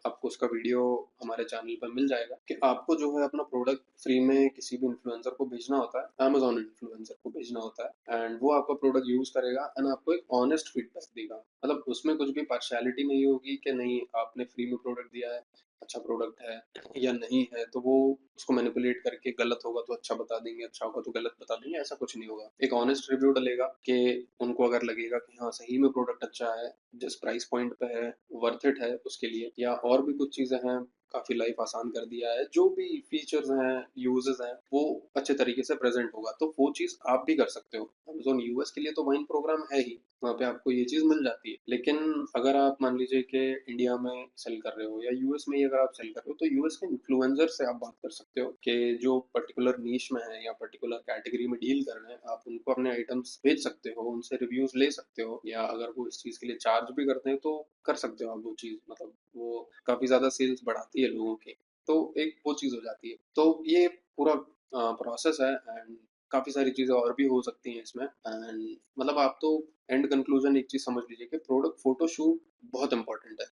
आपको उसका वीडियो हमारे चैनल पर मिल जाएगा कि आपको जो है अपना प्रोडक्ट फ्री में किसी भी इन्फ्लुएंसर को भेजना होता है, अमेज़न इन्फ्लुएंसर को भेजना होता है एंड वो आपका प्रोडक्ट यूज़ करेगा एंड आपको एक ऑनेस्ट फीडबैक देगा। मतलब उसमें कुछ भी पार्शियलिटी नहीं होगी कि नहीं आपने फ्री में प्रोडक्ट दिया है, अच्छा प्रोडक्ट है या नहीं है, तो वो उसको मैनिपुलेट करके गलत होगा तो अच्छा बता देंगे, अच्छा होगा तो गलत बता देंगे, ऐसा कुछ नहीं होगा। एक ऑनेस्ट रिव्यू डलेगा कि उनको अगर लगेगा कि हाँ, सही में प्रोडक्ट अच्छा है, जिस प्राइस पॉइंट पे है, वर्थ इट है उसके लिए, या और भी कुछ चीज़ें हैं, काफ़ी लाइफ आसान कर दिया है, जो भी फीचर्स हैं, यूजेस हैं, वो अच्छे तरीके से प्रेज़ेंट होगा, तो वो चीज़ आप भी कर सकते हो। अमेज़न यूएस के लिए तो वाइन प्रोग्राम है ही, वहाँ पे आपको ये चीज़ मिल जाती है। लेकिन अगर आप मान लीजिए कि इंडिया में सेल कर रहे हो या यूएस में ही अगर आप सेल कर रहे हो, तो यूएस के इन्फ्लुएंसर से आप बात कर सकते हो कि जो पर्टिकुलर नीश में है या पर्टिकुलर कैटेगरी में डील कर रहे हैं, आप उनको अपने आइटम्स भेज सकते हो, उनसे रिव्यूज़ ले सकते हो, या अगर वो इस चीज़ के लिए चार्ज भी करते हैं तो कर सकते हो आप वो चीज़, मतलब वो काफ़ी ज़्यादा सेल्स बढ़ाती है लोगों की। तो एक वो चीज़ हो जाती है। तो ये पूरा प्रोसेस है एंड काफ़ी सारी चीज़ें और भी हो सकती हैं इसमें एंड मतलब आप तो एंड कंक्लूजन एक चीज़ समझ लीजिए कि प्रोडक्ट फोटोशूट बहुत इंपॉर्टेंट है।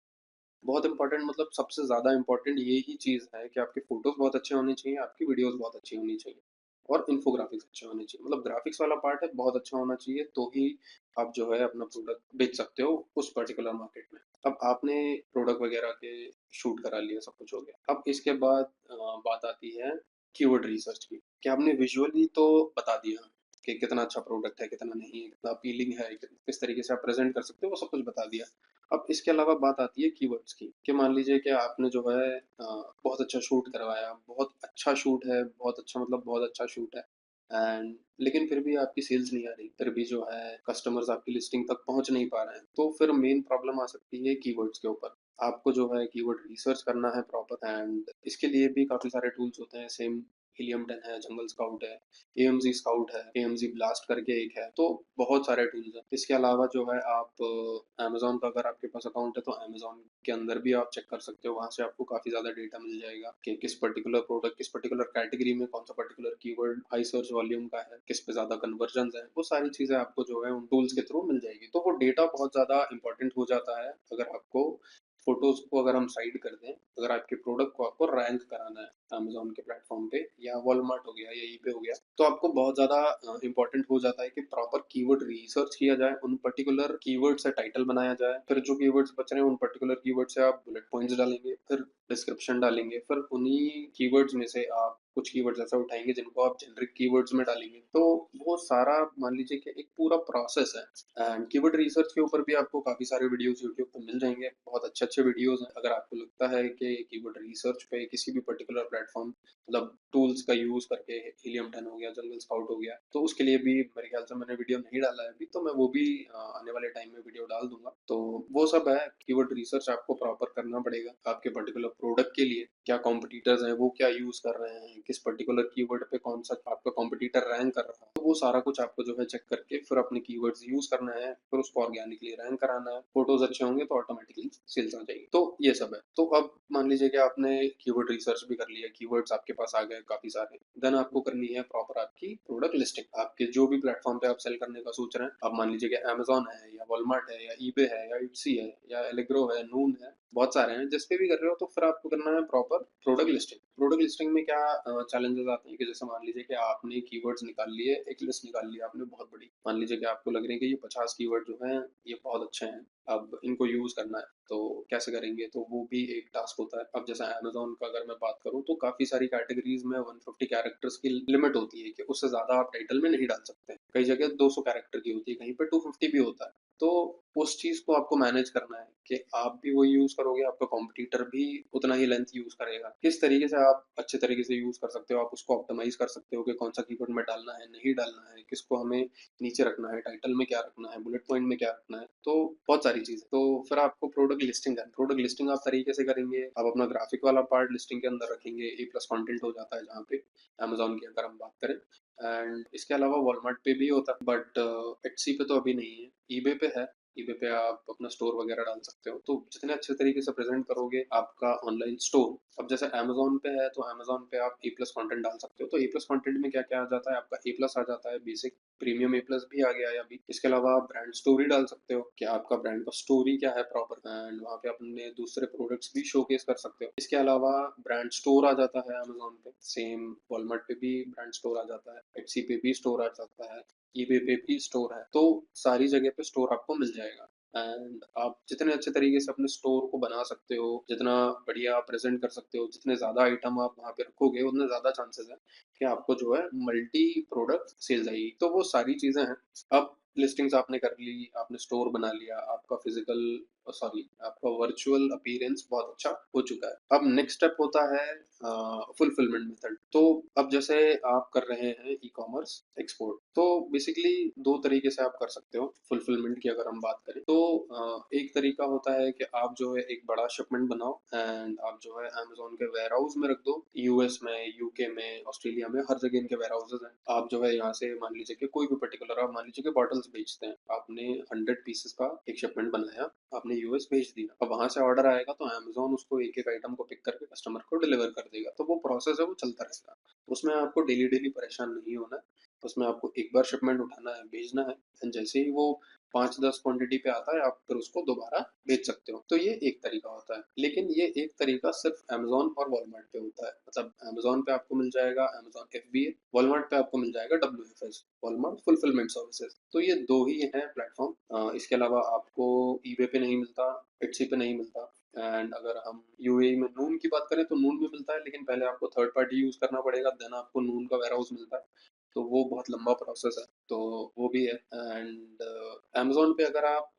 बहुत इंपॉर्टेंट मतलब सबसे ज़्यादा इंपॉर्टेंट ये ही चीज़ है कि आपके फोटोज़ बहुत अच्छे होने चाहिए, आपकी वीडियोज़ बहुत अच्छी होनी चाहिए और इन्फोग्राफिक्स अच्छे होने चाहिए। मतलब ग्राफिक्स वाला पार्ट है बहुत अच्छा होना चाहिए, तो ही आप जो है अपना प्रोडक्ट बेच सकते हो उस पर्टिकुलर मार्केट में। अब आपने प्रोडक्ट वगैरह के शूट करा लिया, सब कुछ हो गया। अब इसके बाद बात आती है कीवर्ड रिसर्च की, कि आपने विजुअली तो बता दिया कि कितना अच्छा प्रोडक्ट है, कितना नहीं है, कितना अपीलिंग है, किस तरीके से आप प्रेज़ेंट कर सकते हो, वो सब कुछ बता दिया। अब इसके अलावा बात आती है कीवर्ड्स की, कि मान लीजिए कि आपने जो है बहुत अच्छा शूट करवाया, बहुत अच्छा शूट है, बहुत अच्छा मतलब बहुत अच्छा शूट है एंड लेकिन फिर भी आपकी सेल्स नहीं आ रही, फिर भी जो है कस्टमर्स आपकी लिस्टिंग तक पहुँच नहीं पा रहे हैं, तो फिर मेन प्रॉब्लम आ सकती है कीवर्ड्स के ऊपर। आपको जो है कीवर्ड रिसर्च करना है प्रॉपर एंड इसके लिए भी काफ़ी सारे टूल्स होते हैं, सेम हीलियम 10 है, जंगल स्काउट है, एएमजी स्काउट है, एएमजी ब्लास्ट करके एक है, तो बहुत सारे टूल्स हैं। इसके अलावा जो है आप अमेज़न का अगर आपके पास अकाउंट है तो अमेज़न के अंदर भी आप चेक कर सकते हो, वहाँ से आपको काफ़ी ज़्यादा डेटा मिल जाएगा कि किस पर्टिकुलर प्रोडक्ट, किस पर्टिकुलर कैटेगरी में कौन सा particular keyword high search volume का है, किस पे ज़्यादा कन्वर्जन्स हैं, वो सारी चीज़ें आपको जो है उन टूल्स के थ्रू मिल जाएगी। तो वो डेटा बहुत ज़्यादा इंपॉर्टेंट हो जाता है अगर आपको फोटोज़ को अगर हम साइड कर दें, अगर आपके प्रोडक्ट को आपको रैंक कराना है अमेज़न के प्लेटफ़ॉर्म पे या वॉलमार्ट हो गया या ईबे हो गया, तो आपको बहुत ज़्यादा इम्पोर्टेंट हो जाता है कि प्रॉपर कीवर्ड रिसर्च किया जाए, उन पर्टिकुलर कीवर्ड से टाइटल बनाया जाए, फिर जो कीवर्ड्स बच रहे हैं उन पर्टिकुलर कीवर्ड से आप बुलेट पॉइंट्स डालेंगे, फिर डिस्क्रिप्शन डालेंगे, फिर उन्हीं कीवर्ड्स में से आप कुछ कीवर्ड्स ऐसे उठाएँगे जिनको आप जेनेरिक कीवर्ड्स में डालेंगे। तो वो सारा मान लीजिए कि एक पूरा प्रोसेस है एंड कीवर्ड रिसर्च के ऊपर भी आपको काफ़ी सारे वीडियोज़ यूट्यूब पे मिल जाएँगे, बहुत अच्छे-अच्छे वीडियोज़ हैं। अगर आपको लगता है कि कीवर्ड रिसर्च पे किसी भी पर्टिकुलर प्लेटफ़ॉर्म मतलब टूल्स का यूज़ करके हीलियम 10 हो गया, जंगल स्काउट हो गया, तो उसके लिए भी मेरे ख्याल से मैंने वीडियो नहीं डाला है अभी, तो मैं वो भी आने वाले टाइम में वीडियो डाल दूँगा। तो वो सब है, कीवर्ड रिसर्च आपको प्रॉपर करना पड़ेगा आपके पर्टिकुलर प्रोडक्ट के लिए। क्या कॉम्पिटिटर्स हैं, वो क्या यूज़ कर रहे हैं, किस पर्टिकुलर कीवर्ड पे कौन-सा आपका कॉम्पिटिटर रैंक कर रहा है। तो वो सारा कुछ आपको जो है चेक करके फिर अपने कीवर्ड्स यूज़ करना है, फिर उसको ऑर्गेनिकली रैंक कराना है। फोटोज़ अच्छे होंगे तो ऑटोमैटिकली सेल्स आ जाएगी। तो ये सब है। तो अब मान लीजिए कि आपने कीवर्ड रिसर्च भी कर लिया, कीवर्ड्स आपके पास आ गए काफ़ी सारे। देन आपको करनी है प्रॉपर आपकी प्रोडक्ट लिस्टिंग। आपके जो भी प्लेटफ़ॉर्म पे आप सेल करने का सोच रहे हैं, अब मान लीजिए कि अमेज़न है या वॉलमार्ट है या ईबे है या इट्सी है या एलिग्रो है, नून है, बहुत सारे हैं। जिस पे भी कर रहे हो तो फिर आपको करना है proper product listing. Product listing में क्या चैलेंजेस आते हैं कि जैसे मान लीजिए कि आपने कीवर्ड्स निकाल लिए, एक लिस्ट निकाल ली आपने बहुत बड़ी। मान लीजिए कि आपको लग रही है कि ये 50 कीवर्ड जो हैं, ये बहुत अच्छे हैं, अब इनको यूज़ करना है, तो कैसे करेंगे? तो वो भी एक टास्क होता है। अब जैसे अमेज़न का अगर मैं बात करूँ तो काफ़ी सारी कैटेगरीज़ में 150 कैरेक्टर्स की लिमिट होती है कि उससे ज़्यादा आप टाइटल में नहीं डाल सकते। कई जगह 200 कैरेक्टर की होती है, कहीं पे 250 भी होता है। तो उस चीज़ को आपको मैनेज करना है कि आप भी वही यूज़ करोगे, आपका कॉम्पिटिटर भी उतना ही लेंथ यूज़ करेगा। किस तरीके से आप अच्छे तरीके से यूज़ कर सकते हो, आप उसको ऑप्टिमाइज़ कर सकते हो कि कौन-सा कीवर्ड में डालना है, नहीं डालना है, किसको हमें नीचे रखना है, टाइटल में क्या रखना है, बुलेट पॉइंट में क्या रखना है, तो बहुत सारी चीज़ें। तो फिर आपको प्रोडक्ट लिस्टिंग करनी है। प्रोडक्ट लिस्टिंग आप तरीके से करेंगे, आप अपना ग्राफ़िक वाला पार्ट लिस्टिंग के अंदर रखेंगे, ए प्लस कंटेंट हो जाता है जहाँ पे अमेज़न की अगर हम बात करें एंड इसके अलावा वॉलमार्ट पे भी होता है बट एट्सी पे तो अभी नहीं है, ईबे पे है। ईबे पे आप अपना स्टोर वगैरह डाल सकते हो। तो जितने अच्छे तरीके से प्रेज़ेंट करोगे आपका ऑनलाइन स्टोर, अब जैसे अमेज़न पे है तो अमेज़न पे आप ए प्लस कंटेंट डाल सकते हो। तो ए प्लस कंटेंट में क्या-क्या आ जाता है, आपका ए प्लस आ जाता है, बेसिक, प्रीमियम ए प्लस भी आ गया है अभी। इसके अलावा आप ब्रांड स्टोरी डाल सकते हो कि आपका ब्रांड का स्टोरी क्या है प्रॉपर, एंड वहाँ पे अपने दूसरे प्रोडक्ट्स भी शोकेस कर सकते हो। इसके अलावा ब्रांड स्टोर आ जाता है अमेज़न पे, सेम वॉलमार्ट पे भी ब्रांड स्टोर आ जाता है, एट्सी पे भी स्टोर आ जाता है, ईबे पे भी स्टोर है। तो सारी जगह पे स्टोर आपको मिल जाएगा, एंड आप जितने अच्छे तरीके से अपने स्टोर को बना सकते हो, जितना बढ़िया आप प्रेज़ेंट कर सकते हो, जितने ज़्यादा आइटम आप वहाँ पे रखोगे, उतने ज़्यादा चांसेस हैं कि आपको जो है मल्टी प्रोडक्ट सेल आएगी। तो वो सारी चीज़ें हैं। अब लिस्टिंग्स आपने कर ली, आपने स्टोर बना लिया, आपका फिज़िकल सॉरी आपका वर्चुअल अपीयरेंस बहुत अच्छा हो चुका है। अब नेक्स्ट स्टेप होता है फुलफिलमेंट मेथड। तो अब जैसे आप कर रहे हैं ई-कॉमर्स एक्सपोर्ट, तो बेसिकली 2 तरीके से आप कर सकते हो फुलफिलमेंट की अगर हम बात करें। तो एक तरीका होता है कि आप जो है एक बड़ा शिपमेंट बनाओ एंड आप जो है अमेज़न के वेयरहाउस में रख दो। यूएस में, यूके में, ऑस्ट्रेलिया में, हर जगह इनके वेयरहाउसेज़ हैं। आप जो है यहाँ से मान लीजिए कि कोई भी पर्टिकुलर आप मान लीजिए कि बॉटल्स बेचते हैं। आपने 100 पीसेस का एक शिपमेंट बनाया, आपने यूएस भेज दिया। अब वहाँ से ऑर्डर आएगा तो अमेज़न उसको एक-एक आइटम को पिक करके कस्टमर को डिलीवर कर देगा। तो वो प्रोसेस है, वो चलता रहेगा। उसमें आपको डेली-डेली परेशान नहीं होना है। उसमें आपको एक बार शिपमेंट उठाना है, भेजना है, एंड जैसे ही वो 5-10 क्वांटिटी पे आता है, आप फिर उसको दोबारा बेच सकते हो। तो ये एक तरीका होता है। लेकिन ये एक तरीका सिर्फ अमेज़न और वॉलमार्ट पे होता है। मतलब अमेज़न पे आपको मिल जाएगा अमेज़न एफबीए, वॉलमार्ट पे आपको मिल जाएगा डब्ल्यूएफएस, वॉलमार्ट फुलफिलमेंट सर्विसेज। तो ये 2 ही हैं प्लेटफ़ॉर्म। इसके अलावा आपको ईबे पे नहीं मिलता, एट्सी पे नहीं मिलता, एंड अगर हम यूएई में नून की बात करें तो नून भी मिलता है, लेकिन पहले आपको थर्ड पार्टी यूज़ करना पड़ेगा, देन आपको नून का वेयरहाउस मिलता है। तो वो बहुत लंबा प्रोसेस है, तो वो भी है। एंड अमेज़न पे अगर आप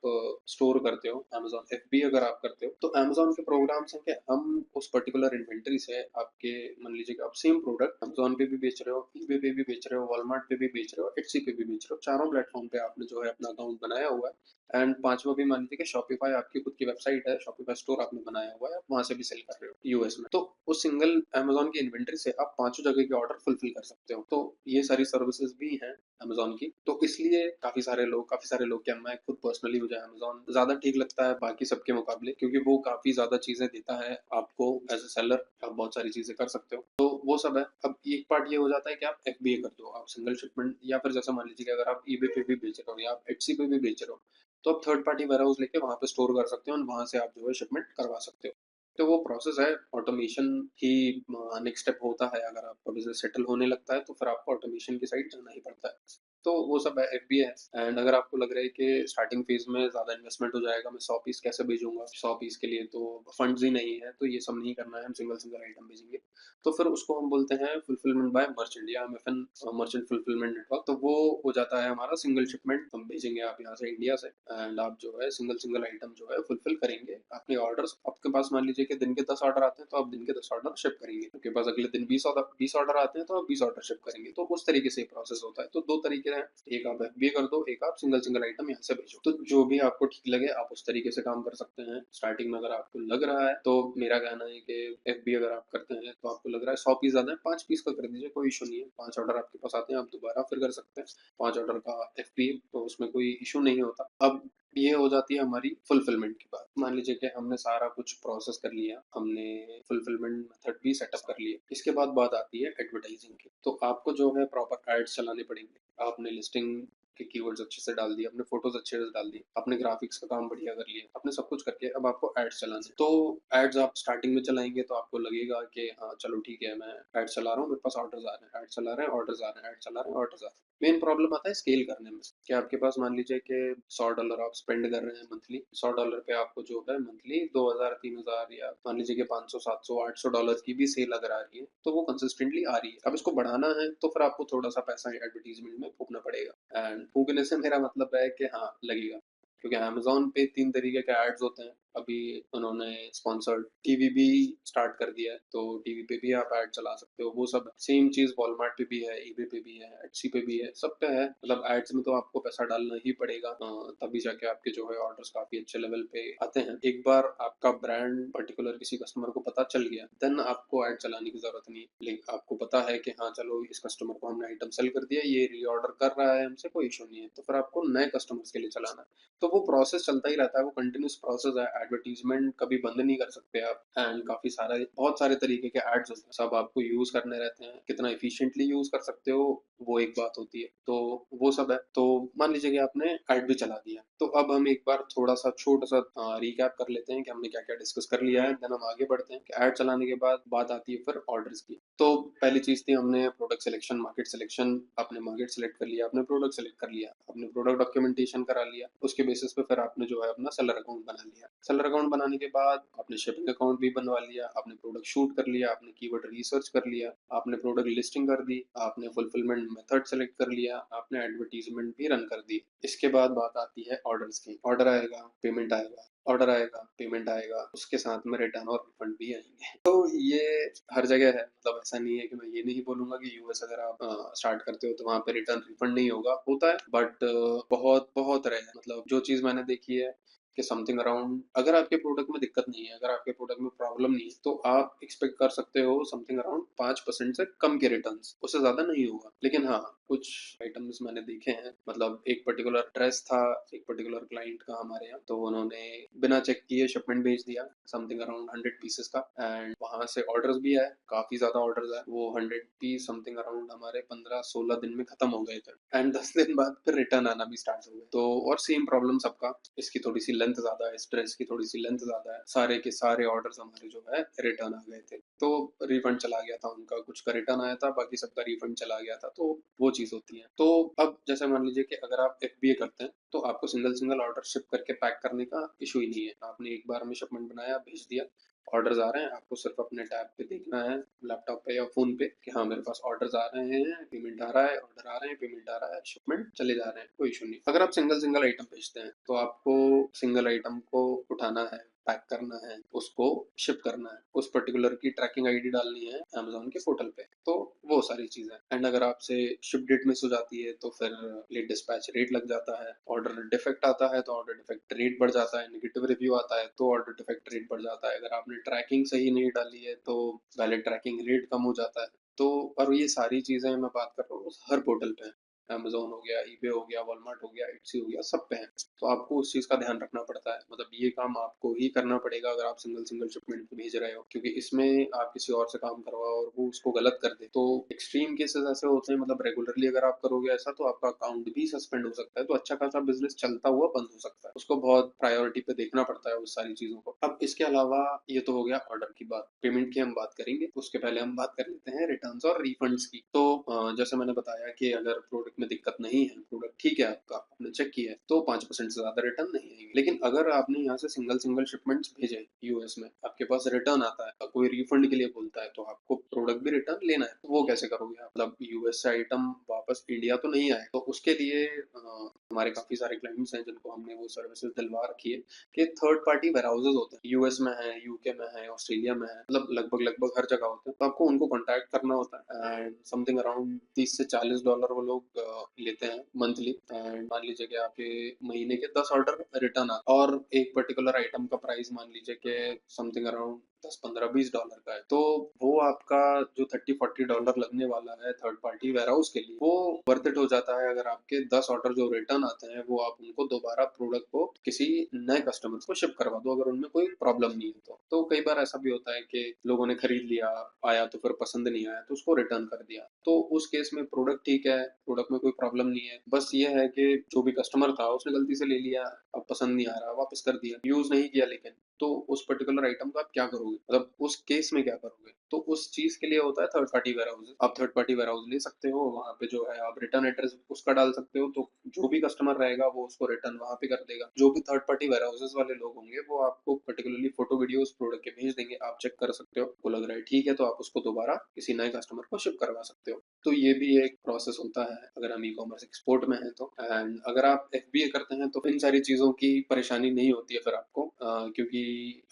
स्टोर करते हो, अमेज़न एफबी अगर आप करते हो, तो अमेज़न के प्रोग्राम्स हैं कि हम उस पर्टिकुलर इन्वेंटरी से आपके, मान लीजिए कि आप सेम प्रोडक्ट अमेज़न पे भी बेच रहे हो, ईबे पे भी बेच रहे हो, वॉलमार्ट पे भी बेच रहे हो, एट्सी पे भी बेच रहे हो, चारों प्लेटफ़ॉर्म पे आपने जो है अपना अकाउंट बनाया हुआ है। एंड पांचवा भी मान लीजिए कि शॉपिफाई आपकी खुद की वेबसाइट है, शॉपिफाई स्टोर आपने बनाया हुआ है, आप वहां से भी सेल कर रहे हो यूएस में। तो उस सिंगल अमेज़न की इन्वेंटरी से आप पांचों जगह के ऑर्डर फुलफिल कर सकते हो। तो ये सारी सर्विसेज भी हैं अमेज़न की। तो इसलिए काफ़ी सारे लोग क्या, मैं खुद पर्सनली, मुझे अमेज़न ज़्यादा ठीक लगता है बाकी सबके मुकाबले, क्योंकि वो काफ़ी ज़्यादा चीज़ें देता है आपको एज़ अ सेलर, आप बहुत सारी चीज़ें कर सकते हो। तो वो सब है। अब एक पार्ट ये हो जाता है कि आप एफबीए कर दो, आप सिंगल शिपमेंट, या फिर जैसे मान लीजिए कि अगर आप ईबे पे भी बेच रहे हो या आप एट्सी पे भी बेच रहे हो, तो आप थर्ड पार्टी वेयरहाउस लेके वहाँ पे स्टोर कर सकते हो और वहाँ से आप जो है शिपमेंट करवा सकते हो। तो वो प्रोसेस है, ऑटोमेशन ही नेक्स्ट स्टेप होता है। अगर आपका बिज़नेस सेटल होने लगता है तो फिर आपको ऑटोमेशन की साइड जाना ही पड़ता है। तो वो सब है, एफबीए है। एंड अगर आपको लग रहा है कि स्टार्टिंग फेज़ में ज़्यादा इन्वेस्टमेंट हो जाएगा, मैं 100 पीस कैसे भेजूँगा? 100 पीस के लिए तो फंड्स ही नहीं है, तो ये सब नहीं करना है, हम सिंगल-सिंगल आइटम भेजेंगे। तो फिर उसको हम बोलते हैं फुलफिलमेंट बाय मर्चेंट या एमएफएन, मर्चेंट फुलफिलमेंट नेटवर्क। तो वो हो जाता है हमारा सिंगल शिपमेंट, हम भेजेंगे आप यहाँ से इंडिया से, एंड आप जो है सिंगल-सिंगल आइटम जो है फुलफिल करेंगे। अपने ऑर्डर्स, आपके पास मान लीजिए कि दिन के 10 ऑर्डर आते हैं, तो आप दिन के 10 ऑर्डर शिप करेंगे। आपके पास अगले दिन 20 ऑर्डर आते हैं, तो आप 20 ऑर्डर शिप करेंगे। तो उस तरीके से प्रोसेस होता है। तो 2 तरीके हैं, एक आप एफबीए कर दो, एक आप सिंगल-सिंगल आइटम यहाँ से भेजो। तो जो भी आपको ठीक लगे आप उस तरीके से काम कर सकते हैं। स्टार्टिंग में अगर आपको लग रहा है, तो मेरा कहना है कि एफबीए अगर आप करते हैं तो आपको लग रहा है 100 पीस ज़्यादा है, 5 पीस का कर दीजिए, कोई इश्यू नहीं है। 5 ऑर्डर आपके पास आते हैं, आप दोबारा फिर कर सकते हैं। 5 ऑर्डर का एफबीए, तो उसमें कोई इश्यू नहीं होता। अब ये हो जाती है हमारी फुलफिलमेंट की बात। मान लीजिए कि हमने सारा कुछ प्रोसेस कर लिया, हमने फुलफिलमेंट मेथड भी सेटअप कर लिया। इसके बाद बात आती है एडवर्टाइजिंग की। तो आपको जो है प्रॉपर एड्स चलाने पड़ेंगे। आपने लिस्टिंग के कीवर्ड्स अच्छे से डाल दिए, अपने फोटोज अच्छे से डाल दिए, अपने ग्राफिक्स का काम बढ़िया कर लिया, आपने सब कुछ करके अब आपको एड्स चलाने हैं। तो एड्स आप स्टार्टिंग में चलाएंगे तो आपको लगेगा कि हाँ चलो ठीक है, मैं एड्स चला रहा हूँ, मेरे पास ऑर्डर्स आ रहे हैं, एड्स चला रहे हैं, ऑर्डर्स आ रहे हैं, एड्स चला रहे हैं, ऑर्डर्स आ रहे हैं। मेन प्रॉब्लम आता है स्केल करने में, कि आपके पास मान लीजिए कि $100 आप स्पेंड कर रहे हैं मंथली, $100 पे आपको जो है मंथली 2000-3000, या मान लीजिए कि 500-700-800 डॉलर की भी सेल अगर आ रही है, तो वो कंसिस्टेंटली आ रही है। अब इसको बढ़ाना है तो फिर आपको थोड़ा सा पैसा एडवर्टीजमेंट में फूकना पड़ेगा, एंड फूकने से मेरा मतलब है कि हाँ लगेगा, क्योंकि अमेजोन पे 3 तरीके के एड्स होते हैं। अभी उन्होंने स्पॉन्सर्ड टीवी भी स्टार्ट कर दिया है, तो टीवी पे भी आप ऐड चला सकते हो। वो सब सेम चीज़ वॉलमार्ट पे भी है, ईबे पे भी है, एट्सी पे भी है, सब पे है। मतलब एड्स में तो आपको पैसा डालना ही पड़ेगा, तभी जाके आपके जो है ऑर्डर्स काफ़ी अच्छे लेवल पे आते हैं। एक बार आपका ब्रांड पर्टिकुलर किसी कस्टमर को पता चल गया, देन आपको ऐड चलाने की ज़रूरत नहीं। लेकिन आपको पता है कि हाँ, चलो इस कस्टमर को हमने आइटम सेल कर दिया, ये रीऑर्डर कर रहा है हमसे, कोई इश्यू नहीं है। तो फिर आपको नए कस्टमर्स के लिए चलाना है। तो वो प्रोसेस चलता ही रहता है, वो कंटिन्यूअस प्रोसेस है। एडवर्टाइजमेंट कभी बंद नहीं कर सकते आप, एंड काफ़ी सारा बहुत सारे तरीके के एड्स होते हैं, सब आपको यूज़ करने रहते हैं। कितना एफिशिएंटली यूज़ कर सकते हो, वो एक बात होती है। तो वो सब है। तो मान लीजिए कि आपने ऐड भी चला दिया, तो अब हम एक बार थोड़ा-सा छोटा-सा रिकैप कर लेते हैं कि हमने क्या-क्या डिस्कस कर लिया है, देन हम आगे बढ़ते हैं कि ऐड चलाने के बाद बात आती है फिर ऑर्डर्स की। तो पहली चीज़ थी हमने प्रोडक्ट सिलेक्शन, मार्केट सिलेक्शन। आपने मार्केट सिलेक्ट कर लिया, आपने प्रोडक्ट सिलेक्ट कर लिया, आपने प्रोडक्ट डॉक्यूमेंटेशन करा लिया, उसके बेसिस पे फिर आपने जो है अपना सेलर अकाउंट बना लिया। सेलर अकाउंट बनाने के बाद आपने शिपिंग अकाउंट भी बनवा लिया, आपने प्रोडक्ट शूट कर लिया, आपने कीवर्ड रिसर्च कर लिया, आपने प्रोडक्ट लिस्टिंग कर दी, आपने फुलफिलमेंट मेथड सेलेक्ट कर लिया, आपने एडवर्टीजमेंट भी रन कर दी। इसके बाद बात आती है ऑर्डर्स की। ऑर्डर आएगा, पेमेंट आएगा, ऑर्डर आएगा, पेमेंट आएगा, उसके साथ में रिटर्न और रिफंड भी आएंगे। तो ये हर जगह है, मतलब ऐसा नहीं है कि मैं ये नहीं बोलूंगा कि यूएस अगर आप स्टार्ट करते हो तो वहां पे रिटर्न रिफंड नहीं होगा, होता है, बट बहुत बहुत रहे हैं। मतलब जो चीज मैंने देखी है कि समथिंग अराउंड, अगर आपके प्रोडक्ट में दिक्कत नहीं है, अगर आपके प्रोडक्ट में प्रॉब्लम नहीं है, तो आप एक्सपेक्ट कर सकते हो समथिंग अराउंड 5% से कम के रिटर्न्स, उससे ज्यादा नहीं होगा। लेकिन हाँ, कुछ आइटम्स मैंने देखे हैं, मतलब एक पर्टिकुलर ड्रेस था, एक पर्टिकुलर क्लाइंट का हमारे यहाँ, तो उन्होंने बिना चेक किए शिपमेंट भेज दिया समथिंग अराउंड 100 पीसेस का, एंड वहां से ऑर्डर्स भी आए, काफी ज्यादा ऑर्डर्स आए। वो 100 पीस समथिंग अराउंड हमारे 15-16 दिन में खत्म हो गए थे, एंड 10 दिन बाद फिर रिटर्न आना भी स्टार्ट हो गए। तो और सेम प्रॉब्लम सबका, इसकी थोड़ी सी लेंथ ज्यादा है, इस ड्रेस की थोड़ी सी लेंथ ज्यादा है, सारे के सारे ऑर्डर्स हमारे जो है रिटर्न आ गए थे। तो रिफंड चला गया था उनका, कुछ का रिटर्न आया था, बाकी सबका रिफंड चला गया था। तो वो चीज होती है। तो अब जैसे मान लीजिए कि अगर आप एफबीए करते हैं, तो आपको सिंगल सिंगल ऑर्डर शिप करके पैक करने का इशू ही नहीं है। आपने एक बार में शिपमेंट बनाया, भेज दिया, ऑर्डर्स आ रहे हैं, आपको सिर्फ अपने टैब पे देखना है, लैपटॉप पे या फोन पे, कि हाँ मेरे पास ऑर्डर्स आ रहे हैं, पेमेंट आ रहा है, ऑर्डर आ रहे हैं, पेमेंट आ रहा है, शिपमेंट चले जा रहे हैं, कोई इशू नहीं। अगर आप सिंगल सिंगल आइटम भेजते हैं, तो आपको सिंगल आइटम को उठाना है, पैक करना है, उसको शिप करना है, उस पर्टिकुलर की ट्रैकिंग आईडी डालनी है अमेजोन के पोर्टल पे। तो वो सारी चीजें, एंड अगर आपसे शिप डेट मिस हो जाती है, तो फिर लेट डिस्पैच रेट लग जाता है। ऑर्डर डिफेक्ट आता है तो ऑर्डर डिफेक्ट रेट बढ़ जाता है। नेगेटिव रिव्यू आता है तो ऑर्डर डिफेक्ट रेट बढ़ जाता है। अगर आपने ट्रैकिंग सही नहीं डाली है तो वैलिड ट्रैकिंग रेट कम हो जाता है। तो और ये सारी चीजें मैं बात कर रहा हूँ हर पोर्टल पे, अमेज़न हो गया, ईबे हो गया, वॉलमार्ट हो गया, एट्सी हो गया, सब पे है। तो आपको उस चीज़ का ध्यान रखना पड़ता है। मतलब ये काम आपको ही करना पड़ेगा अगर आप सिंगल-सिंगल शिपमेंट भेज रहे हो, क्योंकि इसमें आप किसी और से काम करवाओ और वो उसको गलत कर दे, तो एक्सट्रीम केसेस ऐसे होते हैं। मतलब रेगुलरली अगर आप करोगे ऐसा, तो आपका अकाउंट भी सस्पेंड हो सकता है, तो अच्छा खासा बिज़नेस चलता हुआ बंद हो सकता है। उसको बहुत प्रायोरिटी पे देखना पड़ता है उस सारी चीज़ों को। अब इसके अलावा ये तो हो गया ऑर्डर की बात, पेमेंट की हम बात करेंगे। उसके पहले हम बात कर लेते हैं रिटर्न्स और रिफंड्स की। तो जैसे मैंने बताया कि अगर प्रोडक्ट में दिक्कत नहीं है, प्रोडक्ट ठीक है आपका, आपने चेक किया है, तो 5% से ज्यादा रिटर्न नहीं आएंगे। लेकिन अगर आपने यहाँ से सिंगल सिंगल शिपमेंट्स भेजे यूएस में, आपके पास रिटर्न आता है, कोई रिफंड के लिए बोलता है, तो आपको प्रोडक्ट भी रिटर्न लेना है। तो वो कैसे करोगे आप? मतलब यूएस से आइटम वापस इंडिया तो नहीं आए, तो उसके लिए हमारे काफी सारे क्लाइंट्स हैं जिनको हमने वो सर्विसेज दिलवा रखी है कि थर्ड पार्टी वेयर हाउसेज होते हैं, यूएस में है, यूके में है, ऑस्ट्रेलिया में है, मतलब लगभग लगभग हर जगह होते हैं। तो आपको उनको कॉन्टैक्ट करना होता है, एंड समथिंग अराउंड $30 से $40 वो लोग लेते हैं मंथली। एंड मान लीजिए कि आपके महीने के 10 ऑर्डर रिटर्न आ, और एक पर्टिकुलर आइटम का प्राइस मान लीजिए कि समथिंग अराउंड 10, 15, $20 का है, तो वो आपका जो $30, $40 लगने वाला है थर्ड पार्टी वेयर हाउस के लिए, वो वर्थ इट हो जाता है अगर आपके 10 ऑर्डर जो रिटर्न आते हैं, वो आप उनको दोबारा प्रोडक्ट को किसी नए कस्टमर को शिप करवा दो, अगर उनमें कोई प्रॉब्लम नहीं है। तो कई बार ऐसा भी होता है कि लोगों ने खरीद लिया, आया तो फिर पसंद नहीं आया तो उसको रिटर्न कर दिया। तो उस केस में प्रोडक्ट ठीक है, प्रोडक्ट में कोई प्रॉब्लम नहीं है, बस ये है कि जो भी कस्टमर था उसने गलती से ले लिया, अब पसंद नहीं आ रहा, वापस कर दिया, यूज नहीं किया। लेकिन तो उस पर्टिकुलर आइटम का आप क्या करोगे, मतलब उस केस में क्या करोगे? तो उस चीज के लिए होता है थर्ड पार्टी वेयर हाउस। आप थर्ड पार्टी वेयर हाउस ले सकते हो, वहां पे जो है आप रिटर्न एड्रेस उसका डाल सकते हो, तो जो भी कस्टमर रहेगा वो उसको रिटर्न वहां पे कर देगा। जो भी थर्ड पार्टी वेयर हाउसेस वाले लोग होंगे वो आपको पर्टिकुलरली फोटो वीडियो उस प्रोडक्ट के भेज देंगे, आप चेक कर सकते हो, आपको लग रहा है ठीक है, तो आप उसको दोबारा किसी नए कस्टमर को शिप करवा सकते हो। तो ये भी एक प्रोसेस होता है अगर हम ई-कॉमर्स एक्सपोर्ट में हैं तो। एंड अगर आप एफबीए करते हैं तो इन सारी चीज़ों की परेशानी नहीं होती है फिर आपको, क्योंकि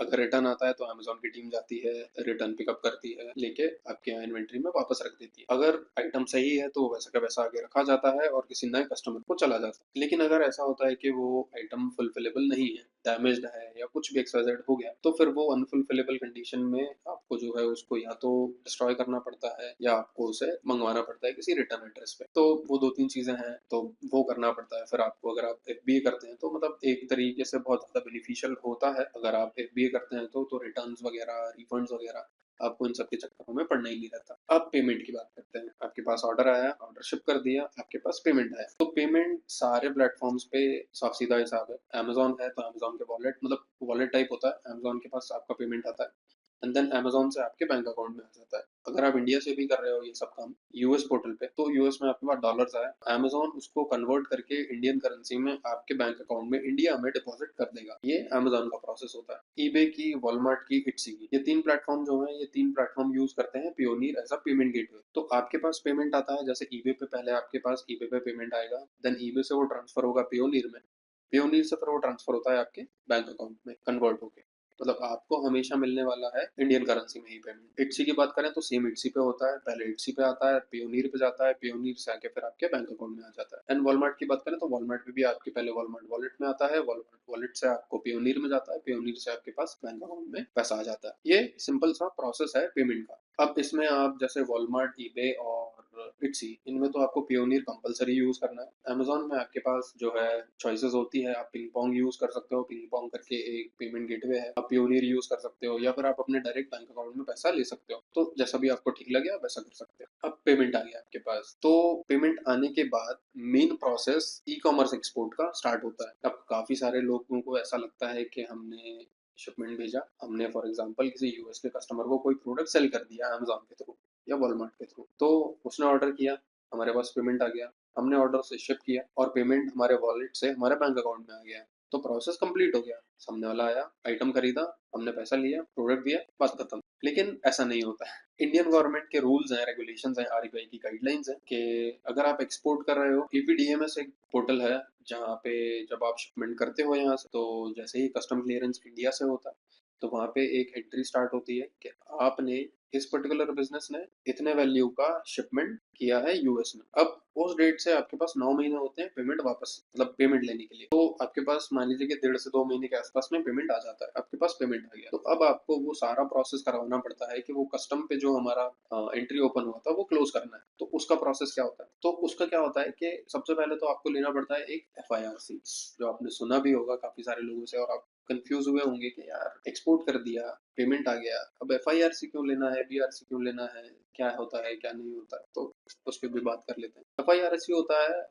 अगर रिटर्न आता है तो अमेज़न की टीम जाती है, रिटर्न पिकअप करती है, लेके आपके यहाँ इन्वेंट्री में वापस रख देती है। अगर आइटम सही है तो वैसा का वैसा आगे रखा जाता है और किसी नए कस्टमर को चला जाता है। लेकिन अगर ऐसा होता है कि वो आइटम फुलफिलेबल नहीं है, डैमेज्ड है या कुछ भी एक्सवाइजेड हो गया, तो फिर वो अनफुलफिलेबल कंडीशन में आपको जो है उसको या तो डिस्ट्रॉय करना पड़ता है या आपको उसे मंगवाना पड़ता है किसी रिटर्न एड्रेस पे। तो वो 2-3 चीज़ें हैं, तो वो करना पड़ता है फिर आपको। अगर आप एफबीए करते हैं तो मतलब एक तरीके से बहुत ज़्यादा बेनिफिशियल होता है। अगर आप एफबीए करते हैं तो रिटर्न्स वगैरह, रिफंड्स वगैरह आपको इन सब के चक्करों में पड़ना ही नहीं रहता। अब पेमेंट की बात करते हैं। आपके पास ऑर्डर आया, ऑर्डर शिप कर दिया, आपके पास पेमेंट आया। तो पेमेंट सारे प्लेटफ़ॉर्म्स पे साफ-सीधा हिसाब है। अमेज़न है तो अमेज़न के वॉलेट, मतलब वॉलेट टाइप होता है। अमेज़न के पास आपका पेमेंट आता है एंड देन अमेज़न से आपके बैंक अकाउंट में आ जाता है। अगर आप इंडिया से भी कर रहे हो ये सब काम यूएस पोर्टल पे, तो यूएस में आपके पास डॉलर्स आए, अमेज़न उसको कन्वर्ट करके इंडियन करेंसी में आपके बैंक अकाउंट में इंडिया में डिपॉज़िट कर देगा। ये अमेज़न का प्रोसेस होता है। ईबे की, वॉलमार्ट की, इट्सी की, ये 3 प्लेटफ़ॉर्म जो हैं, ये 3 प्लेटफ़ॉर्म यूज़ करते हैं pioneer as a payment gateway. तो आपके पास पेमेंट आता है, जैसे ईबे पे पहले आपके पास ईबे पे पेमेंट आएगा, देन ईबे से वो ट्रांसफ़र होगा पायोनियर में। पायोनियर से फिर वो ट्रांसफ़र होता है आपके बैंक अकाउंट में कन्वर्ट होके। मतलब आपको हमेशा मिलने वाला है इंडियन करेंसी में ही पेमेंट। इट्सी की बात करें तो सेम इट्सी पे होता है, पहले इट्सी पे आता है, पायोनियर पे जाता है, पायोनियर से आके फिर आपके बैंक अकाउंट में आ जाता है। एंड वॉलमार्ट की बात करें तो वॉलमार्ट पे भी आपके पहले वॉलमार्ट वॉलेट में आता है, वॉलमार्ट वॉलेट से आपको पायोनियर में जाता है, पायोनियर से आपके पास बैंक अकाउंट में पैसा आ जाता है। ये सिंपल सा प्रोसेस है पेमेंट का। अब इसमें आप जैसे वॉलमार्ट, ईबे और इट्सी, इनमें तो आपको पायोनियर कंपलसरी यूज करना है। अमेज़न में आपके पास जो है चॉइसेस होती है, आप पिंग पोंग यूज कर सकते हो, पिंग पोंग करके एक पेमेंट गेटवे है, आप पायोनियर यूज कर सकते हो या फिर आप अपने डायरेक्ट बैंक अकाउंट में पैसा ले सकते हो। तो जैसा भी आपको ठीक लगे आप वैसा कर सकते हो। अब पेमेंट आ गया आपके पास, तो पेमेंट आने के बाद main process e commerce export का स्टार्ट होता है। अब काफी सारे लोगों को ऐसा लगता है कि हमने शिपमेंट भेजा, हमने फॉर एग्जांपल किसी यूएस के कस्टमर को कोई प्रोडक्ट सेल कर दिया अमेज़न के थ्रू या वॉलमार्ट के थ्रू, तो उसने ऑर्डर किया, हमारे पास पेमेंट आ गया, हमने ऑर्डर से शिप किया और पेमेंट हमारे वॉलेट से हमारे बैंक अकाउंट में आ गया। तो प्रोसेस कंप्लीट हो गया। सामने वाला आया, आइटम खरीदा, हमने पैसा लिया, प्रोडक्ट दिया, बस खत्म। लेकिन ऐसा नहीं होता है। इंडियन गवर्नमेंट के रूल्स हैं, रेगुलेशंस हैं, आरबीआई की गाइडलाइंस हैं कि अगर आप एक्सपोर्ट कर रहे हो, ईपीडीएमएस एक पोर्टल है जहाँ पे जब आप शिपमेंट करते हो यहाँ से, तो जैसे ही कस्टम क्लियरेंस इंडिया से होता है तो वहाँ पे एक एंट्री स्टार्ट होती है कि आपने इस पर्टिकुलर बिजनेस ने इतने वैल्यू का शिपमेंट किया है यूएस में। अब उस डेट से आपके पास 9 महीने होते हैं पेमेंट वापस, मतलब पेमेंट लेने के लिए। तो आपके पास मान लीजिए कि 1.5 से 2 महीने के आसपास में पेमेंट आ जाता है, आपके पास पेमेंट आ गया, तो अब आपको वो सारा प्रोसेस करवाना पड़ता है कि वो कस्टम पे जो हमारा एंट्री ओपन हुआ था वो क्लोज करना है। तो उसका प्रोसेस क्या होता है, तो उसका क्या होता है कि सबसे पहले तो आपको लेना पड़ता है एक एफआईआरसी, जो आपने सुना भी होगा काफी सारे लोगों से और आप कंफ्यूज हुए होंगे कि यार एक्सपोर्ट कर दिया, पेमेंट आ गया, अब एफआईआरसी क्यों लेना है, बीआरसी क्यों लेना है, क्या होता है क्या नहीं होता है, तो उस पर भी बात कर लेते हैं। एफआईआरसी होता है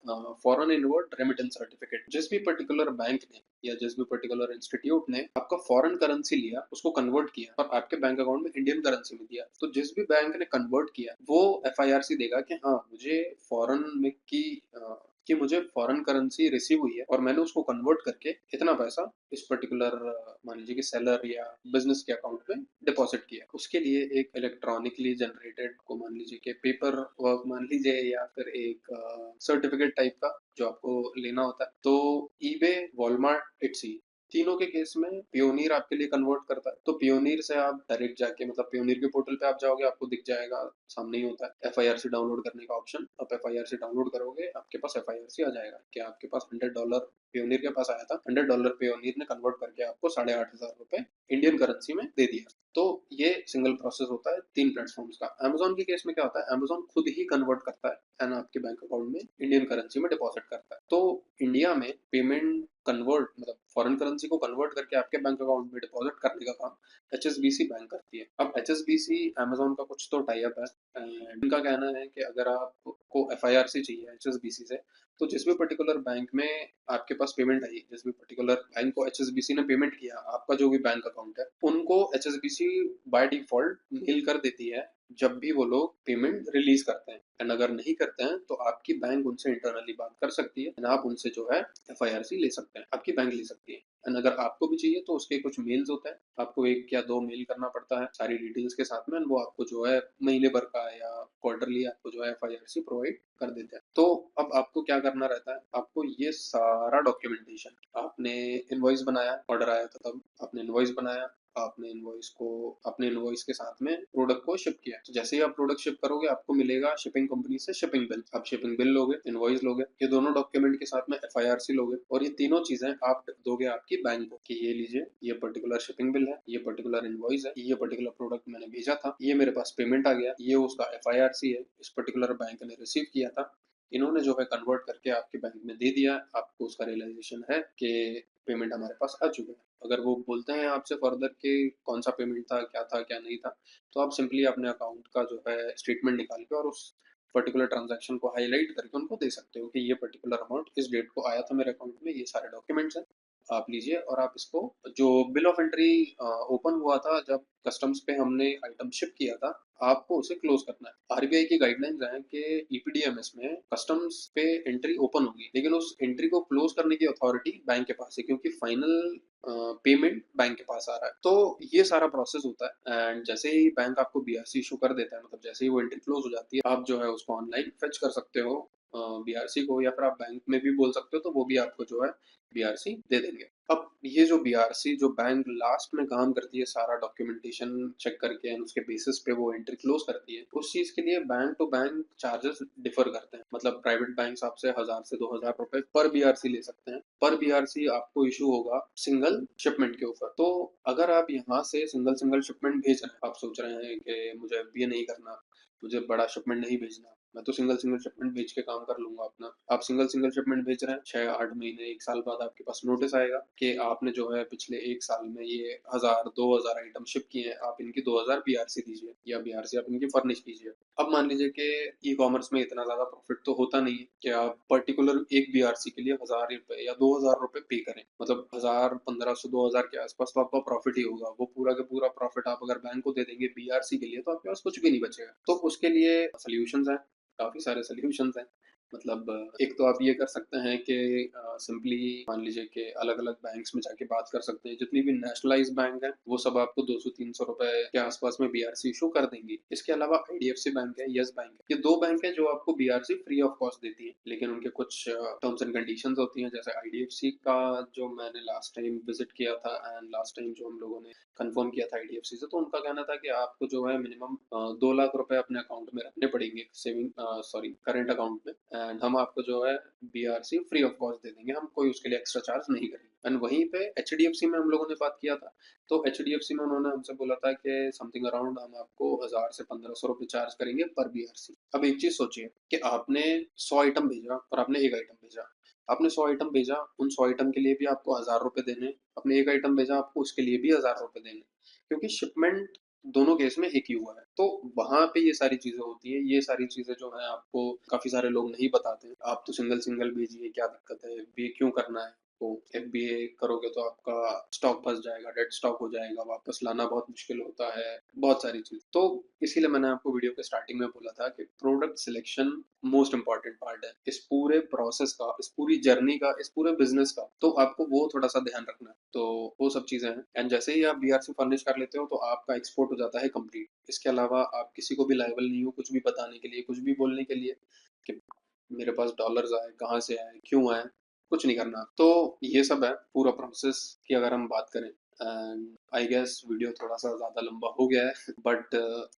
फॉरेन इनवर्ड रेमिटेंस सर्टिफिकेट। जिस भी पर्टिकुलर बैंक ने या जिस भी पर्टिकुलर इंस्टीट्यूट ने आपका फॉरेन करेंसी लिया, उसको कन्वर्ट किया और आपके बैंक अकाउंट में इंडियन करेंसी में दिया, तो जिस भी बैंक ने कन्वर्ट किया वो एफआईआरसी देगा कि हाँ मुझे फॉरेन में कि मुझे फॉरेन करेंसी रिसीव हुई है और मैंने उसको कन्वर्ट करके इतना पैसा इस पर्टिकुलर मान लीजिए कि सेलर या बिजनेस के अकाउंट में डिपॉजिट किया। उसके लिए एक इलेक्ट्रॉनिकली जनरेटेड को मान लीजिए कि पेपर वर्क मान लीजिए या फिर एक सर्टिफिकेट टाइप का जो आपको लेना होता है। तो ईबे, वॉलमार्ट, इट्सी, तीनों के केस में पियोनियर आपके लिए कन्वर्ट करता है। तो पियोनियर से आप डायरेक्ट जाके, मतलब पियोनियर के पोर्टल पे आप जाओगे, आपको दिख जाएगा सामने ही होता है एफआईआरसी डाउनलोड करने का ऑप्शन। आप एफआईआरसी डाउनलोड करोगे, आपके पास एफआईआरसी आ जाएगा कि आपके पास $100 पियोनियर के पास आया था, $100 पियोनियर ने कन्वर्ट करके आपको 8,500 रुपए इंडियन करेंसी में दे दिया। तो ये सिंगल प्रोसेस होता है 3 प्लेटफॉर्म्स का। अमेज़न के केस में क्या होता है, अमेज़न खुद ही कन्वर्ट करता है एंड आपके बैंक अकाउंट में इंडियन करेंसी में डिपॉजिट करता है। तो इंडिया में पेमेंट कन्वर्ट, मतलब फॉरेन करेंसी को कन्वर्ट करके आपके बैंक अकाउंट में डिपॉजिट करने का काम एचएसबीसी बैंक करती है। अब एचएसबीसी अमेज़न का कुछ तो टाई अप है एंड उनका कहना है कि अगर आपको एफआईआरसी चाहिए एचएसबीसी से, तो जिस भी पर्टिकुलर बैंक में आपके पास पेमेंट आई, जिस भी पर्टिकुलर बैंक को एचएसबीसी ने पेमेंट किया, आपका जो भी बैंक अकाउंट है, उनको एचएसबीसी बाय डिफॉल्ट मेल कर देती है जब भी वो लोग पेमेंट रिलीज करते हैं। एंड अगर नहीं करते हैं तो आपकी बैंक उनसे इंटरनली बात कर सकती है एंड आप उनसे जो है एफआईआरसी ले सकते हैं, आपकी बैंक ले सकती है। एंड अगर आपको भी चाहिए तो उसके कुछ मेल्स होते हैं, आपको 1 या 2 मेल करना पड़ता है सारी डिटेल्स के साथ में, वो आपको जो है महीने भर का या क्वार्टरली आपको जो है एफआईआरसी प्रोवाइड कर देते हैं। तो अब आपको क्या करना रहता है, आपको ये सारा डॉक्यूमेंटेशन, आपने इनवॉइस बनाया, ऑर्डर आया था तब आपने इनवॉइस बनाया, आपने इनवॉइस को अपने इनवॉइस के साथ में प्रोडक्ट को शिप किया, तो जैसे ही आप प्रोडक्ट शिप करोगे आपको मिलेगा शिपिंग कंपनी से शिपिंग बिल, आप शिपिंग बिल लोगे, इनवॉइस लोगे, ये दोनों डॉक्यूमेंट के साथ में एफआईआरसी लोगे, और ये तीनों चीजें आप दोगे आपकी बैंक को कि ये लीजिए, ये पर्टिकुलर शिपिंग बिल है, ये पर्टिकुलर इनवॉइस है, ये पर्टिकुलर प्रोडक्ट मैंने भेजा था, ये मेरे पास पेमेंट आ गया, ये उसका एफआईआरसी है, इस पर्टिकुलर बैंक ने रिसीव किया था, इन्होंने जो है कन्वर्ट करके आपके बैंक में दे दिया, आपको उसका रियलाइजेशन है कि पेमेंट हमारे पास आ चुका है। अगर वो बोलते हैं आपसे फर्दर कि कौन सा पेमेंट था, क्या नहीं था, तो आप सिंपली अपने अकाउंट का जो है स्टेटमेंट निकाल के और उस पर्टिकुलर ट्रांजैक्शन को हाईलाइट करके उनको दे सकते हो कि ये पर्टिकुलर अमाउंट इस डेट को आया था मेरे अकाउंट में, ये सारे डॉक्यूमेंट्स हैं, आप लीजिए और आप इसको, जो बिल ऑफ एंट्री ओपन हुआ था जब कस्टम्स पे हमने आइटम शिप किया था, आपको उसे क्लोज करना है। आरबीआई की गाइडलाइंस है कि ईपीडीएमएस में कस्टम्स पे एंट्री ओपन होगी, लेकिन उस एंट्री को क्लोज करने की अथॉरिटी बैंक के पास है, क्योंकि फाइनल पेमेंट बैंक के पास आ रहा है। तो ये सारा प्रोसेस होता है, एंड जैसे ही बैंक आपको बीआरसी इशू कर देता है, मतलब जैसे ही वो एंट्री क्लोज हो जाती है, आप जो है उसको ऑनलाइन फेच कर सकते हो बीआरसी को, या फिर आप बैंक में भी बोल सकते हो, तो वो भी आपको जो है बीआरसी दे देंगे। अब ये जो बीआरसी, जो बैंक लास्ट में काम करती है सारा डॉक्यूमेंटेशन चेक करके एंड उसके बेसिस पे वो एंट्री क्लोज करती है, उस चीज के लिए bank to bank charges differ करते हैं। मतलब प्राइवेट बैंक आपसे 1000 से 2000 रुपए पर बीआरसी ले सकते हैं। पर बीआरसी आपको इशू होगा सिंगल शिपमेंट के ऊपर। तो अगर आप यहाँ से सिंगल सिंगल शिपमेंट भेज रहे हैं, आप सोच रहे हैं कि मुझे ये नहीं करना, मुझे बड़ा शिपमेंट नहीं भेजना, मैं तो सिंगल सिंगल शिपमेंट भेज के काम कर लूंगा अपना। आप सिंगल सिंगल शिपमेंट भेज रहे हैं, 6-8 महीने 1 साल बाद आपके पास नोटिस आएगा कि आपने जो है पिछले 1 साल में ये 1000-2000 आइटम शिप किए हैं, आप इनकी 2000 बीआरसी दीजिए या बीआरसी आप इनकी फर्निश कीजिए। अब मान लीजिए कि ई कॉमर्स में इतना ज्यादा प्रॉफिट तो होता नहीं है कि आप पर्टिकुलर एक बीआरसी के लिए 1000 रुपए या 2000 रुपए पे करें, मतलब 1000, 1500, 2000 के आसपास तो आपका प्रॉफिट ही होगा। वो पूरा का पूरा प्रॉफिट आप अगर बैंक को दे देंगे बीआरसी के लिए, तो आपके पास कुछ भी नहीं बचेगा। तो उसके लिए सोल्यूशंस हैं, काफी सारे सोल्यूशंस हैं। मतलब एक तो आप ये कर सकते हैं कि सिंपली मान लीजिए कि अलग अलग बैंक्स में जाके बात कर सकते हैं, जितनी भी नेशनलाइज बैंक है वो सब आपको 200-300 रुपए के आसपास में बीआरसी इशू कर देंगी। इसके अलावा आईडीएफसी बैंक है, यस बैंक है, ये 2 बैंक है जो आपको बीआरसी फ्री ऑफ कॉस्ट देती है, लेकिन उनके कुछ टर्म्स एंड कंडीशंस होती हैं। जैसे आईडीएफसी का जो मैंने लास्ट टाइम विजिट किया था एंड लास्ट टाइम जो हम लोगों ने कंफर्म किया था आईडीएफसी से, तो उनका कहना था कि आपको जो है मिनिमम 2 लाख रुपए अपने अकाउंट में रखने पड़ेंगे, सेविंग सॉरी करंट अकाउंट में, एंड हम आपको जो है बीआरसी फ्री ऑफ कॉस्ट दे देंगे, हम कोई उसके लिए एक्स्ट्रा चार्ज नहीं करेंगे। एंड वहीं पे एचडीएफसी में हम लोगों ने बात किया था, तो एचडीएफसी में उन्होंने हमसे बोला था कि समथिंग अराउंड हम आपको 1000 से 1500 रुपए चार्ज करेंगे पर बीआरसी। अब एक चीज सोचिए कि आपने 100 आइटम भेजा और आपने एक आइटम भेजा, आपने 100 आइटम भेजा, उन 100 आइटम के लिए भी आपको 1000 रुपए देने, आपने एक आइटम भेजा आपको उसके लिए भी 1000 रुपए देने, क्योंकि शिपमेंट दोनों केस में एक ही हुआ है। तो वहां पे ये सारी चीजें होती है, ये सारी चीजें जो है आपको काफी सारे लोग नहीं बताते। आप तो सिंगल सिंगल भेजिए, क्या दिक्कत है, एफबीए क्यों करना है, तो एफबीए करोगे तो आपका स्टॉक फंस जाएगा, डेड स्टॉक हो जाएगा, वापस लाना बहुत मुश्किल होता है, बहुत सारी चीज। तो इसीलिए मैंने आपको वीडियो के स्टार्टिंग में बोला था कि product selection most important part है इस पूरे प्रोसेस का, इस पूरी जर्नी का, इस पूरे बिजनेस का, तो आपको वो थोड़ा सा ध्यान रखना है। तो वो सब चीजें हैं, एंड जैसे ही आप बीआरसी फर्निश कर लेते हो तो आपका एक्सपोर्ट हो जाता है कंप्लीट। इसके अलावा आप किसी को भी लायबल नहीं हो कुछ भी बताने के लिए, कुछ भी बोलने के लिए कि मेरे पास डॉलर्स आए, कहाँ से आए, क्यों आए, कुछ नहीं करना। तो ये सब है पूरा प्रोसेस की अगर हम बात करें। एंड आई गेस वीडियो थोड़ा सा ज़्यादा लंबा हो गया है बट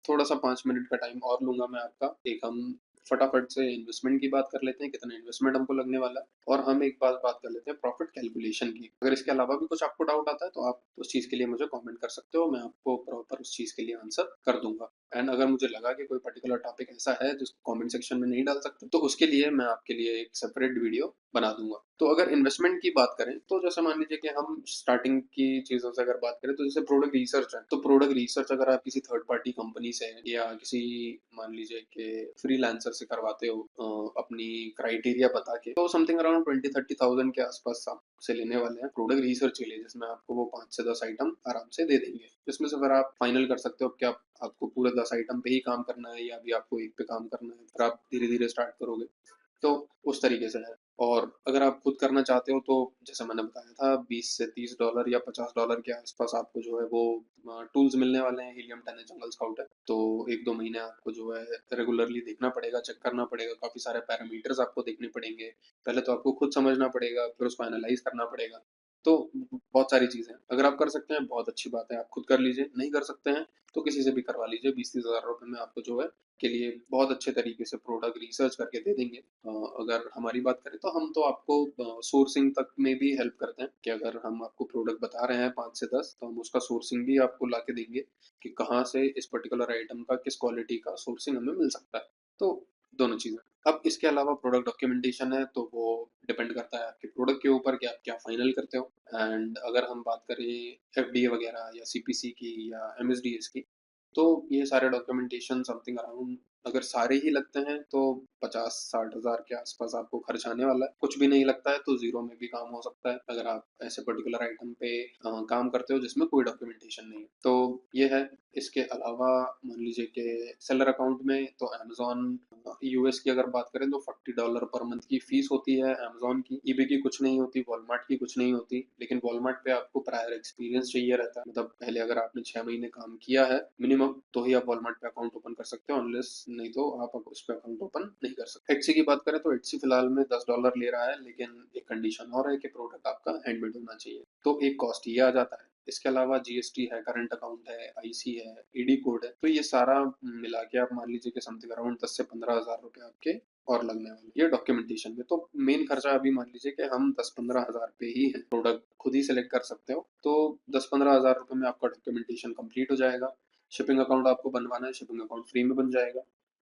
थोड़ा सा 5 मिनट का टाइम और लूंगा मैं आपका। एक हम फटाफट से इन्वेस्टमेंट की बात कर लेते हैं, कितना इन्वेस्टमेंट हमको लगने वाला है, और हम एक बात कर लेते हैं प्रॉफिट कैलकुलेशन की। अगर इसके अलावा भी कुछ आपको डाउट आता है तो आप उस चीज़ के लिए मुझे कमेंट कर सकते हो, मैं आपको प्रॉपर उस चीज़ के लिए आंसर कर दूंगा। एंड अगर मुझे लगा कि कोई पर्टिकुलर टॉपिक ऐसा है जिसको कमेंट सेक्शन में नहीं डाल सकते, तो उसके लिए मैं आपके लिए एक सेपरेट वीडियो बना दूंगा। तो अगर इन्वेस्टमेंट की बात करें तो जैसे मान लीजिए कि हम स्टार्टिंग की चीजों से अगर बात करें, तो जैसे प्रोडक्ट रिसर्च है, तो प्रोडक्ट रिसर्च अगर आप किसी थर्ड पार्टी कंपनी से या किसी मान लीजिए कि फ्रीलांसर से करवाते हो अपनी क्राइटेरिया बता के, तो समथिंग अराउंड 20-30 थाउजेंड के आसपास आपसे लेने वाले हैं प्रोडक्ट रिसर्च के लिए, जिसमें आपको वो 5 से 10 आइटम आराम से दे देंगे, जिसमें से फिर आप फाइनल कर सकते हो कि आप आपको पूरे 10 आइटम पे ही काम करना है या अभी आपको एक पे काम करना है, फिर आप धीरे धीरे स्टार्ट करोगे। तो उस तरीके से है। और अगर आप खुद करना चाहते हो तो जैसे मैंने बताया था 20 से $30 या $50 के आसपास आपको जो है वो टूल्स मिलने वाले हैं। हीलियम 10 जंगल स्काउट है, तो 1-2 महीने आपको जो है रेगुलरली देखना पड़ेगा, चेक करना पड़ेगा, काफ़ी सारे पैरामीटर्स आपको देखने पड़ेंगे। पहले तो आपको खुद समझना पड़ेगा, फिर उसको एनालाइज़ करना पड़ेगा। तो बहुत सारी चीज़ें हैं। अगर आप कर सकते हैं बहुत अच्छी बात है, आप खुद कर लीजिए, नहीं कर सकते हैं तो किसी से भी करवा लीजिए। 20-30 हज़ार रुपए में आपको जो है के लिए बहुत अच्छे तरीके से प्रोडक्ट रिसर्च करके दे देंगे। अगर हमारी बात करें तो हम तो आपको सोर्सिंग तक में भी हेल्प करते हैं कि अगर हम आपको प्रोडक्ट बता रहे हैं 5 से 10 तो हम उसका सोर्सिंग भी आपको ला के देंगे कि कहाँ से इस पर्टिकुलर आइटम का किस क्वालिटी का सोर्सिंग हमें मिल सकता है। तो दोनों चीज़ें। अब इसके अलावा प्रोडक्ट डॉक्यूमेंटेशन है तो वो डिपेंड करता है आपके प्रोडक्ट के ऊपर कि आप क्या फाइनल करते हो। एंड अगर हम बात करें एफडीए वगैरह या सीपीसी की या एमएसडीएस की, तो ये सारे डॉक्यूमेंटेशन समथिंग अराउंड अगर सारे ही लगते हैं तो 50-60 हज़ार के आसपास आपको खर्च आने वाला है। कुछ भी नहीं लगता है तो ज़ीरो में भी काम हो सकता है, अगर आप ऐसे पर्टिकुलर आइटम पे काम करते हो जिसमें कोई डॉक्यूमेंटेशन नहीं है। तो ये है। इसके अलावा मान लीजिए कि सेलर अकाउंट में तो अमेज़न यूएस की अगर बात करें तो $40 पर मंथ की फीस होती है अमेज़न की। ईबे की कुछ नहीं होती, वॉलमार्ट की कुछ नहीं होती, लेकिन वॉलमार्ट पे आपको प्रायर एक्सपीरियंस चाहिए रहता है। मतलब पहले अगर आपने 6 महीने काम किया है मिनिमम तो ही आप वॉलमार्ट पे अकाउंट ओपन कर सकते हो, अनलेस नहीं तो आप उस पे अकाउंट ओपन नहीं कर सकते। एटसी की बात करें तो एटसी फिलहाल में $10 ले रहा है, लेकिन एक कंडीशन और है कि प्रोडक्ट आपका हैंडमेड होना चाहिए, तो एक कॉस्ट ये आ जाता है। इसके अलावा जीएसटी है, करंट अकाउंट है, आईसी है, ईडी कोड है, तो ये सारा मिला के आप मान लीजिए कि समथिंग अराउंड 10 से 15 हज़ार रुपए आपके और लगने वाले ये डॉक्यूमेंटेशन में। तो मेन खर्चा अभी मान लीजिए कि हम 10-15 हज़ार पे ही है, प्रोडक्ट खुद ही सेलेक्ट कर सकते हो तो 10-15 हज़ार रुपए में आपका डॉक्यूमेंटेशन कंप्लीट हो जाएगा। शिपिंग अकाउंट आपको बनवाना है, शिपिंग अकाउंट फ्री में बन जाएगा।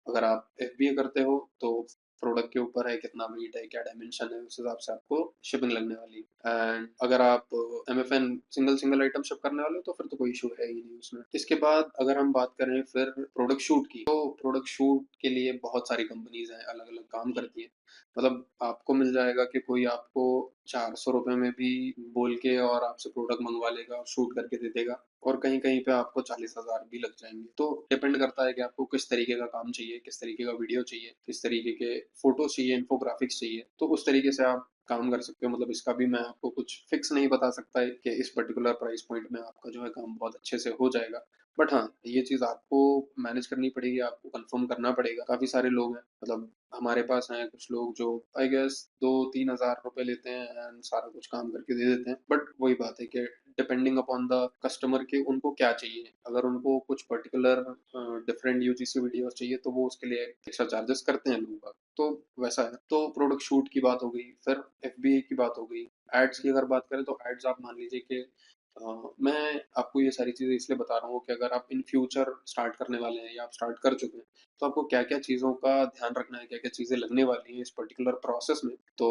अगर आप एफबीए करते हो तो प्रोडक्ट के ऊपर है, कितना वेट है, क्या डायमेंशन है, उस हिसाब से आपको शिपिंग लगने वाली है। एंड अगर आप MFN single single item ship करने वाले हो तो फिर तो कोई इशू है ही नहीं उसमें। इसके बाद अगर हम बात करें फिर प्रोडक्ट शूट की, तो प्रोडक्ट शूट के लिए बहुत सारी कंपनीज हैं, अलग अलग काम करती हैं। मतलब आपको मिल जाएगा कि कोई आपको 400 रुपए में भी बोल के और आपसे प्रोडक्ट मंगवा लेगा और शूट करके दे देगा, और कहीं कहीं पे आपको 40 हज़ार भी लग जाएंगे। तो डिपेंड करता है कि आपको किस तरीके का काम चाहिए, किस तरीके का वीडियो चाहिए, किस तरीके के फोटो चाहिए, इन्फोग्राफिक्स चाहिए, तो उस तरीके से आप काम कर सकते हो। मतलब इसका भी मैं आपको कुछ फिक्स नहीं बता सकता है कि इस पर्टिकुलर प्राइस पॉइंट में आपका जो है काम बहुत अच्छे से हो जाएगा। बट हाँ, ये चीज़ आपको मैनेज करनी पड़ेगी, आपको कंफर्म करना पड़ेगा। काफ़ी सारे लोग हैं, मतलब हमारे पास हैं कुछ लोग जो आई गेस 2-3 हज़ार रुपए लेते हैं एंड सारा कुछ काम करके दे देते हैं। बट वही बात है कि डिपेंडिंग अपॉन द कस्टमर के उनको क्या चाहिए। अगर उनको कुछ पर्टिकुलर डिफरेंट यूजीसी वीडियोस चाहिए तो वो उसके लिए एक्स्ट्रा चार्जेस करते हैं लोग। तो वैसा है। तो प्रोडक्ट शूट की बात हो गई, फिर एफबीए की बात हो गई। एड्स की अगर बात करें तो एड्स आप मान लीजिए कि मैं आपको ये सारी चीज़ें इसलिए बता रहा हूँ कि अगर आप इन फ्यूचर स्टार्ट करने वाले हैं या आप स्टार्ट कर चुके हैं तो आपको क्या क्या चीज़ों का ध्यान रखना है, क्या क्या चीज़ें लगने वाली हैं इस पर्टिकुलर प्रोसेस में, तो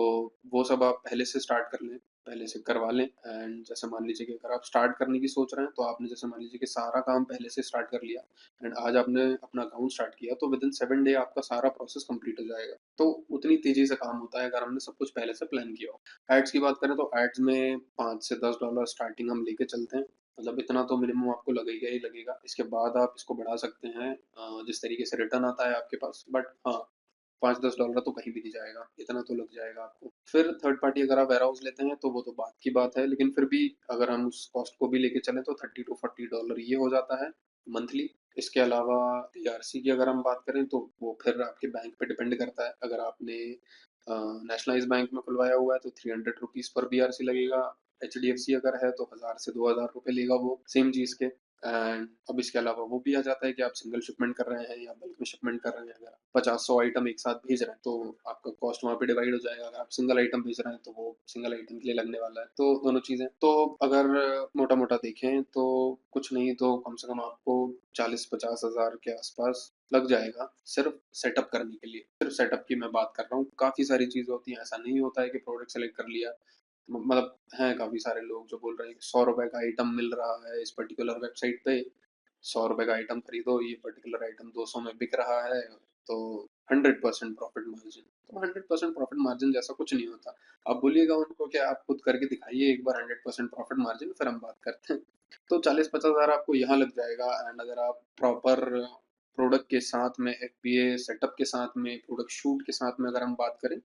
वो सब आप पहले से स्टार्ट कर लें, पहले से करवा लें। एंड जैसे मान लीजिए कि अगर आप स्टार्ट करने की सोच रहे हैं तो आपने जैसे मान लीजिए कि सारा काम पहले से स्टार्ट कर लिया एंड आज आपने अपना अकाउंट स्टार्ट किया तो विद इन 7 डे आपका सारा प्रोसेस कंप्लीट हो जाएगा। तो उतनी तेजी से काम होता है अगर हमने सब कुछ पहले से प्लान किया हो। एड्स की बात करें तो एड्स में $5 से $10 स्टार्टिंग हम लेके चलते हैं। मतलब इतना तो मिनिमम आपको लगेगा ही लगेगा। इसके बाद आप इसको बढ़ा सकते हैं जिस तरीके से रिटर्न आता है आपके पास। बट हाँ, $5-10 तो कहीं भी नहीं जाएगा, इतना तो लग जाएगा आपको। फिर थर्ड पार्टी अगर आप वेयरहाउस लेते हैं तो वो तो बात की बात है, लेकिन फिर भी अगर हम उस कॉस्ट को भी लेके चलें तो $30 to $40 ये हो जाता है मंथली। इसके अलावा पीआरसी की अगर हम बात करें तो वो फिर आपके बैंक पे डिपेंड करता है। अगर आपने नेशनलाइज्ड बैंक में खुलवाया हुआ है तो ₹300 पर बीआरसी लगेगा। एचडीएफसी अगर है तो 1000 से 2000 रुपए लेगा वो सेम चीज़ के। एंड अब इसके अलावा वो भी आ जाता है कि आप सिंगल शिपमेंट कर रहे हैं या बल्क में शिपमेंट कर रहे हैं। अगर आप 50-100 आइटम एक साथ भेज रहे हैं तो आपका कॉस्ट वहाँ पे डिवाइड हो जाएगा। अगर आप सिंगल आइटम भेज रहे हैं तो वो सिंगल आइटम के लिए लगने वाला है। तो दोनों चीज़ें तो अगर मोटा मोटा देखें तो कुछ नहीं तो कम से कम आपको 40-50 हज़ार के आसपास लग जाएगा सिर्फ सेटअप करने के लिए। सिर्फ सेटअप की मैं बात कर रहा हूँ। काफ़ी सारी चीज़ें होती हैं, ऐसा नहीं होता है कि प्रोडक्ट सेलेक्ट कर लिया। मतलब हैं काफ़ी सारे लोग जो बोल रहे हैं कि ₹100 का आइटम मिल रहा है इस पर्टिकुलर वेबसाइट पे, ₹100 का आइटम खरीदो, ये पर्टिकुलर आइटम 200 में बिक रहा है, तो 100% प्रॉफिट मार्जिन। तो 100% प्रॉफिट मार्जिन जैसा कुछ नहीं होता। आप बोलिएगा उनको कि आप खुद करके दिखाइए एक बार 100% प्रॉफिट मार्जिन, फिर हम बात करते हैं। तो 40-50 हज़ार आपको यहाँ लग जाएगा। एंड अगर आप प्रॉपर प्रोडक्ट के साथ में एफबीए सेटअप के साथ में प्रोडक्ट शूट के साथ में अगर हम बात करें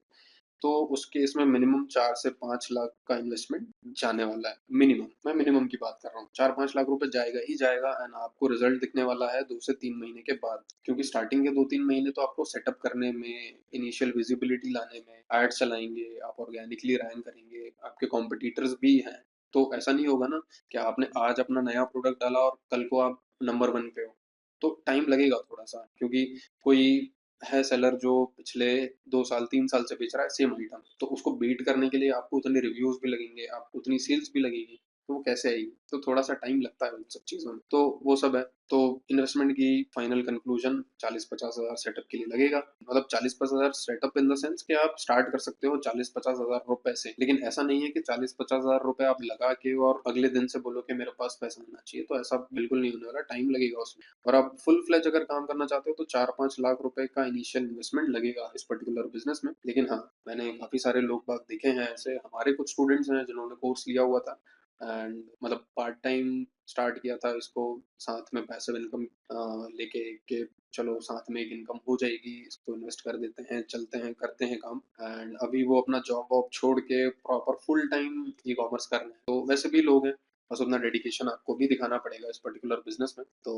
तो उस केस में मिनिमम 4 से 5 लाख का इन्वेस्टमेंट जाने वाला है, मिनिमम। मैं मिनिमम की बात कर रहा हूँ। 4-5 लाख रुपए जाएगा ही जाएगा एंड आपको रिजल्ट दिखने वाला है 2 से 3 महीने के बाद। क्योंकि स्टार्टिंग के 2-3 महीने तो आपको सेटअप करने में, इनिशियल विजिबिलिटी लाने में, एड्स चलाएँगे, आप ऑर्गेनिकली रैंक करेंगे, आपके कॉम्पिटिटर्स भी हैं। तो ऐसा नहीं होगा ना कि आपने आज अपना नया प्रोडक्ट डाला और कल को आप नंबर 1 पे हो। तो टाइम लगेगा थोड़ा-सा, क्योंकि कोई है सेलर जो पिछले 2 साल 3 साल से बेच रहा है सेम आइटम, तो उसको बीट करने के लिए आपको उतने रिव्यूज भी लगेंगे, आपको उतनी सेल्स भी लगेगी, तो वो कैसे आएगी? तो थोड़ा सा टाइम लगता है उन सब चीज़ों में, तो वो सब है। तो इन्वेस्टमेंट की फाइनल कंक्लूजन 40-50 हज़ार सेटअप के लिए लगेगा। मतलब 40-50 हज़ार सेटअप इन द सेंस कि आप स्टार्ट कर सकते हो 40-50 हज़ार रुपए से, लेकिन ऐसा नहीं है कि 40-50 हज़ार रुपए आप लगा के और अगले दिन से बोलो कि मेरे पास पैसा आना चाहिए, तो ऐसा बिल्कुल नहीं होने वाला, टाइम लगेगा उसमें। और आप फुल फ्लेज अगर काम करना चाहते हो तो 4-5 लाख रुपए का इनिशियल इन्वेस्टमेंट लगेगा इस पर्टिकुलर बिजनेस में। लेकिन हाँ, मैंने काफी सारे लोग बाग देखे हैं ऐसे, हमारे कुछ स्टूडेंट्स हैं जिन्होंने कोर्स लिया हुआ था एंड मतलब पार्ट टाइम स्टार्ट किया था इसको, साथ में पैसिव इनकम लेके कि चलो साथ में एक इनकम हो जाएगी, इसको इन्वेस्ट कर देते हैं, चलते हैं, करते हैं काम। एंड अभी वो अपना जॉब वॉब छोड़ के proper full time e commerce कर रहे हैं। तो वैसे भी लोग हैं, बस अपना डेडिकेशन आपको भी दिखाना पड़ेगा इस पर्टिकुलर बिजनेस में। तो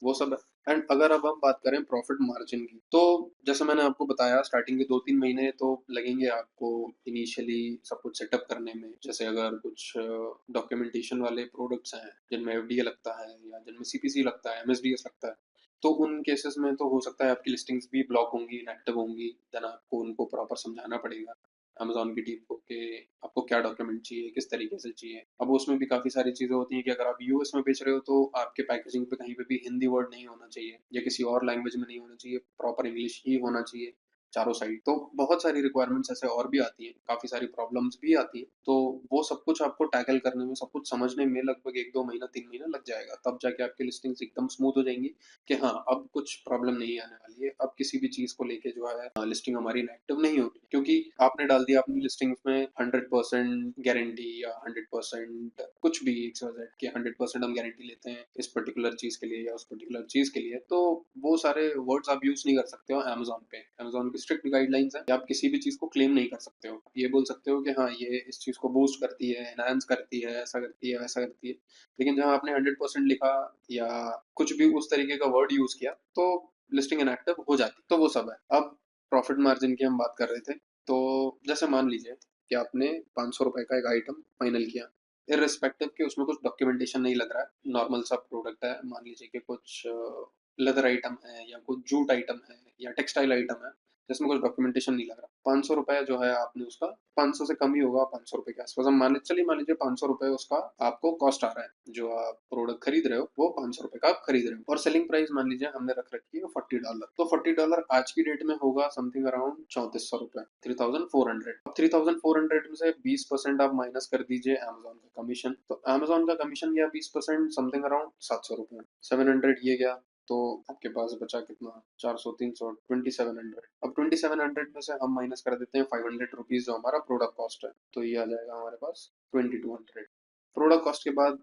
वो सब है। एंड अगर अब हम बात करें प्रॉफिट मार्जिन की, तो जैसे मैंने आपको बताया स्टार्टिंग के 2-3 महीने तो लगेंगे आपको इनिशियली सब कुछ सेटअप करने में। जैसे अगर कुछ डॉक्यूमेंटेशन वाले प्रोडक्ट्स हैं जिनमें एफडीए लगता है या जिनमें सीपीसी लगता है, एमएसडीएस लगता है, तो उन केसेस में तो हो सकता है आपकी लिस्टिंग्स भी ब्लॉक होंगी, इनएक्टिव होंगी। देन आपको उनको प्रॉपर समझाना पड़ेगा अमेज़न की टीम को कि आपको क्या डॉक्यूमेंट चाहिए, किस तरीके से चाहिए। अब उसमें भी काफ़ी सारी चीज़ें होती हैं कि अगर आप यूएस में बेच रहे हो तो आपके पैकेजिंग पे कहीं पे भी हिंदी वर्ड नहीं होना चाहिए या किसी और लैंग्वेज में नहीं होना चाहिए, प्रॉपर इंग्लिश ही होना चाहिए चारों साइड। तो बहुत सारी रिक्वायरमेंट्स ऐसे और भी आती हैं, काफ़ी सारी प्रॉब्लम्स भी आती हैं। तो वो सब कुछ आपको टैकल करने में, सब कुछ समझने में लगभग 1-2 महीना, 3 महीना लग जाएगा। तब जाके आपकी लिस्टिंग्स एकदम स्मूथ हो जाएँगी कि हाँ, अब कुछ प्रॉब्लम नहीं आने वाली है। अब किसी भी चीज़ को लेके जो है लिस्टिंग हमारी इनएक्टिव नहीं होगी। क्योंकि आपने डाल दिया अपनी लिस्टिंग्स में 100% गारंटी या 100% कुछ भी XYZ कि 100% हम गारंटी लेते हैं इस पर्टिकुलर चीज़ के लिए या उस पर्टिकुलर चीज़ के लिए, तो वो सारे वर्ड्स आप यूज़ नहीं कर सकते हो अमेज़न पे। अमेज़न की स्ट्रिक्ट गाइडलाइंस है कि आप किसी भी चीज़ को क्लेम नहीं कर सकते हो। ये बोल सकते हो कि हाँ, ये इस चीज़ को बूस्ट करती है, एनहांस करती है, ऐसा करती है, वैसा करती है। लेकिन जहाँ आपने 100% लिखा या कुछ भी उस तरीके का वर्ड यूज़ किया, तो लिस्टिंग इनएक्टिव हो जाती। तो वो सब है। अब प्रॉफिट मार्जिन की हम बात कर रहे थे। तो जैसे मान लीजिए कि आपने ₹500 का एक आइटम फाइनल किया, इर्रिस्पेक्टिव कि उसमें कुछ डॉक्यूमेंटेशन नहीं लग रहा है, नॉर्मल सा प्रोडक्ट है। मान लीजिए कि कुछ लेदर आइटम है या कुछ जूट आइटम है या टेक्सटाइल आइटम है, जिसमें कुछ डॉक्यूमेंटेशन नहीं लग रहा। ₹500 जो है आपने उसका, 500 से कम ही होगा, ₹500 के आसपास हम मान लीजिए ₹500 उसका आपको कॉस्ट आ रहा है। जो आप प्रोडक्ट खरीद रहे हो वो ₹500 का आप खरीद रहे हो और सेलिंग प्राइस मान लीजिए हमने रख रखी है $40। तो $40 आज की डेट में होगा समथिंग अराउंड ₹3400, 3400। अब 3400 में से 20% आप माइनस कर दीजिए अमेज़न का कमीशन, तो अमेज़न का कमीशन गया 20%, समथिंग अराउंड ₹700। 700 ये गया, तो आपके पास बचा कितना? 400, 300, 2700। अब 2700 में से हम माइनस कर देते हैं ₹500 जो हमारा प्रोडक्ट कॉस्ट है, तो ये आ जाएगा हमारे पास 2200। प्रोडक्ट कॉस्ट के बाद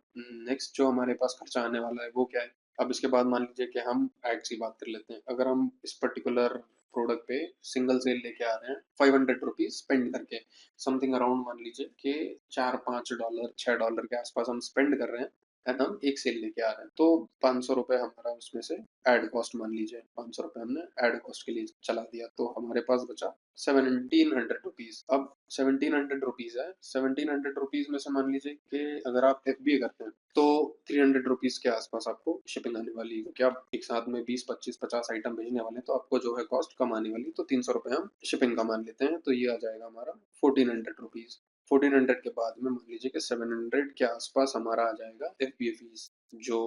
नेक्स्ट जो हमारे पास खर्चा आने वाला है वो क्या है? अब इसके बाद मान लीजिए कि हम एड्स की बात कर लेते हैं। अगर हम इस पर्टिकुलर प्रोडक्ट पे सिंगल सेल लेके आ रहे हैं ₹500 स्पेंड करके, समथिंग अराउंड मान लीजिए कि $4-5 $6 के आसपास हम स्पेंड कर रहे हैं एंड हम एक सेल लेके आ रहे हैं, तो ₹500 हमारा उसमें से एड कॉस्ट मान लीजिए, ₹500 हमने एड कॉस्ट के लिए चला दिया, तो हमारे पास बचा ₹1700। अब ₹1700 है, ₹1700 में से मान लीजिए कि अगर आप एफबीए करते हैं तो ₹300 के आसपास आपको शिपिंग आने वाली है, क्योंकि आप एक साथ में 20, 25, 50 आइटम भेजने वाले हैं, तो आपको जो है कॉस्ट कम आने वाली, तो ₹300 हम शिपिंग का मान लेते हैं, तो ये आ जाएगा हमारा ₹1400। 1400 के बाद में मान लीजिए कि 700 के आसपास हमारा आ जाएगा एफबीए फीस, जो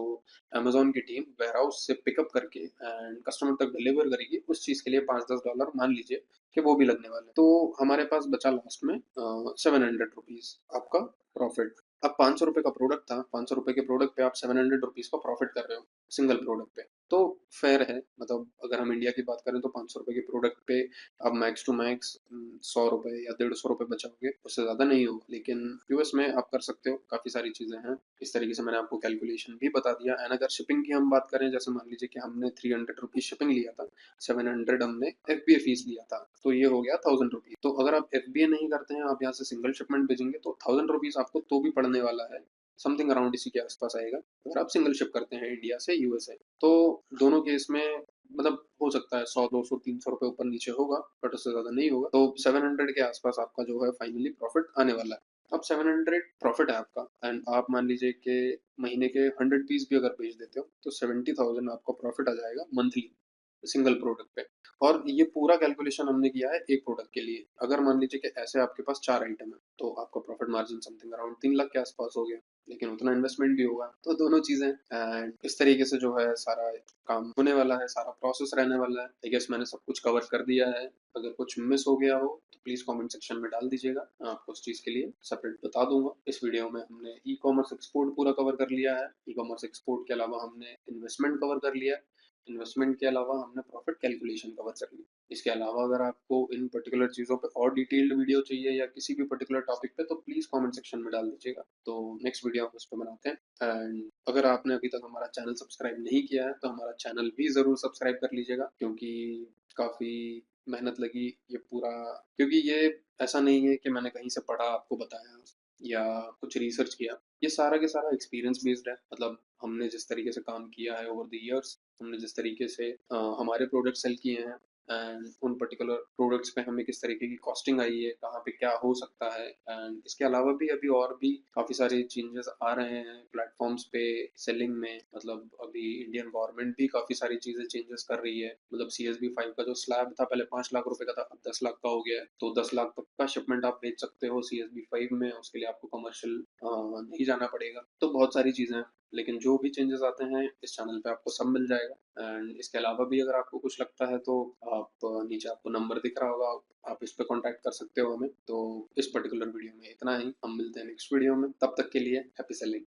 अमेज़न की टीम वेयरहाउस से पिकअप करके एंड कस्टमर तक डिलीवर करेगी। उस चीज़ के लिए $5-10 मान लीजिए कि वो भी लगने वाले हैं। तो हमारे पास बचा लास्ट में ₹700 आपका प्रॉफिट। अब ₹500 का प्रोडक्ट था, ₹500 के प्रोडक्ट पे आप ₹700 का प्रॉफ़िट कर रहे हो, सिंगल प्रोडक्ट पे। तो फ़ेयर है, मतलब अगर हम इंडिया की बात करें तो ₹500 के प्रोडक्ट पे आप मैक्स टू मैक्स ₹100 या ₹150 बचाओगे, उससे ज़्यादा नहीं होगा। लेकिन यूएस में आप कर सकते हो, काफ़ी सारी चीज़ें हैं। इस तरीके से मैंने आपको कैलकुलेशन भी बता दिया एंड अगर शिपिंग की हम बात करें, जैसे मान लीजिए कि हमने ₹300 शिपिंग लिया था, 700 हमने एफबीए फीस लिया था, तो ये हो गया ₹1000। तो अगर आप एफबीए नहीं करते हैं, आप यहाँ से सिंगल शिपमेंट भेजेंगे तो ₹1000 आपको तो भी पड़ने वाला है, समथिंग अराउंड इसी के आसपास आएगा, अगर आप सिंगल शिप करते हैं इंडिया से यूएसए। तो दोनों केस में मतलब हो सकता है 100, 200, ₹300 ऊपर नीचे होगा, बट उससे ज़्यादा नहीं होगा। तो 700 के आसपास आपका जो है फाइनली प्रॉफिट आने वाला है। अब 700 प्रॉफिट है आपका एंड आप मान लीजिए कि महीने के 100 पीस भी अगर बेच देते हो तो 70,000 आपको प्रॉफिट आ जाएगा मंथली, सिंगल प्रोडक्ट पे। और ये पूरा कैलकुलेशन हमने किया है एक प्रोडक्ट के लिए। अगर मान लीजिए कि ऐसे आपके पास 4 आइटम है, तो आपका profit margin something around 3 lakh के आसपास हो गया। लेकिन उतना इन्वेस्टमेंट भी होगा। तो दोनों चीज़ें एंड इस तरीके से जो है सारा काम होने वाला है, सारा प्रोसेस रहने वाला है। आई गेस मैंने सब कुछ कवर कर दिया है। अगर कुछ मिस हो गया हो तो प्लीज़ कमेंट सेक्शन में डाल दीजिएगा। मैं आपको उस चीज़ के लिए सेपरेट बता दूँगा। इस वीडियो में हमने ई-कॉमर्स एक्सपोर्ट पूरा कवर कर लिया है। ई-कॉमर्स एक्सपोर्ट के अलावा हमने इन्वेस्टमेंट कवर कर लिया है। इन्वेस्टमेंट के अलावा हमने प्रॉफिट कैलकुलेशन कवर कर ली। इसके अलावा अगर आपको इन पर्टिकुलर चीज़ों पे और डिटेल्ड वीडियो चाहिए या किसी भी पर्टिकुलर टॉपिक पे तो प्लीज़ कमेंट सेक्शन में डाल दीजिएगा। तो नेक्स्ट वीडियो हम उस पे बनाते हैं एंड अगर आपने अभी तक हमारा चैनल सब्सक्राइब नहीं किया है तो हमारा चैनल भी ज़रूर सब्सक्राइब कर लीजिएगा, क्योंकि काफ़ी मेहनत लगी ये पूरा, क्योंकि ये ऐसा नहीं है कि मैंने कहीं से पढ़ा आपको बताया या कुछ रिसर्च किया। ये सारा के सारा एक्सपीरियंस बेस्ड है, मतलब हमने जिस तरीके से काम किया है ओवर द ईयर्स, हमने जिस तरीके से हमारे प्रोडक्ट सेल किए हैं एंड उन पर्टिकुलर प्रोडक्ट्स पे हमें किस तरीके की कॉस्टिंग आई है, कहाँ पे क्या हो सकता है एंड इसके अलावा भी अभी और भी काफ़ी सारे चेंजेस आ रहे हैं प्लेटफॉर्म्स पे सेलिंग में। मतलब अभी इंडियन गवर्नमेंट भी काफ़ी सारी चीज़ें चेंजेस कर रही है। मतलब CSB 5 का जो स्लैब था पहले 5 लाख रुपए का था, अब 10 लाख का हो गया है। तो 10 लाख तक का शिपमेंट आप भेज सकते हो CSB 5 में, उसके लिए आपको कमर्शियल नहीं जाना पड़ेगा। तो बहुत सारी चीज़ें हैं, लेकिन जो भी चेंजेस आते हैं इस चैनल पे आपको सब मिल जाएगा एंड इसके अलावा भी अगर आपको कुछ लगता है तो आप नीचे आपको नंबर दिख रहा होगा, आप इस पे कांटेक्ट कर सकते हो हमें। तो इस पर्टिकुलर वीडियो में इतना ही, हम मिलते हैं नेक्स्ट वीडियो में, तब तक के लिए हैप्पी सेलिंग।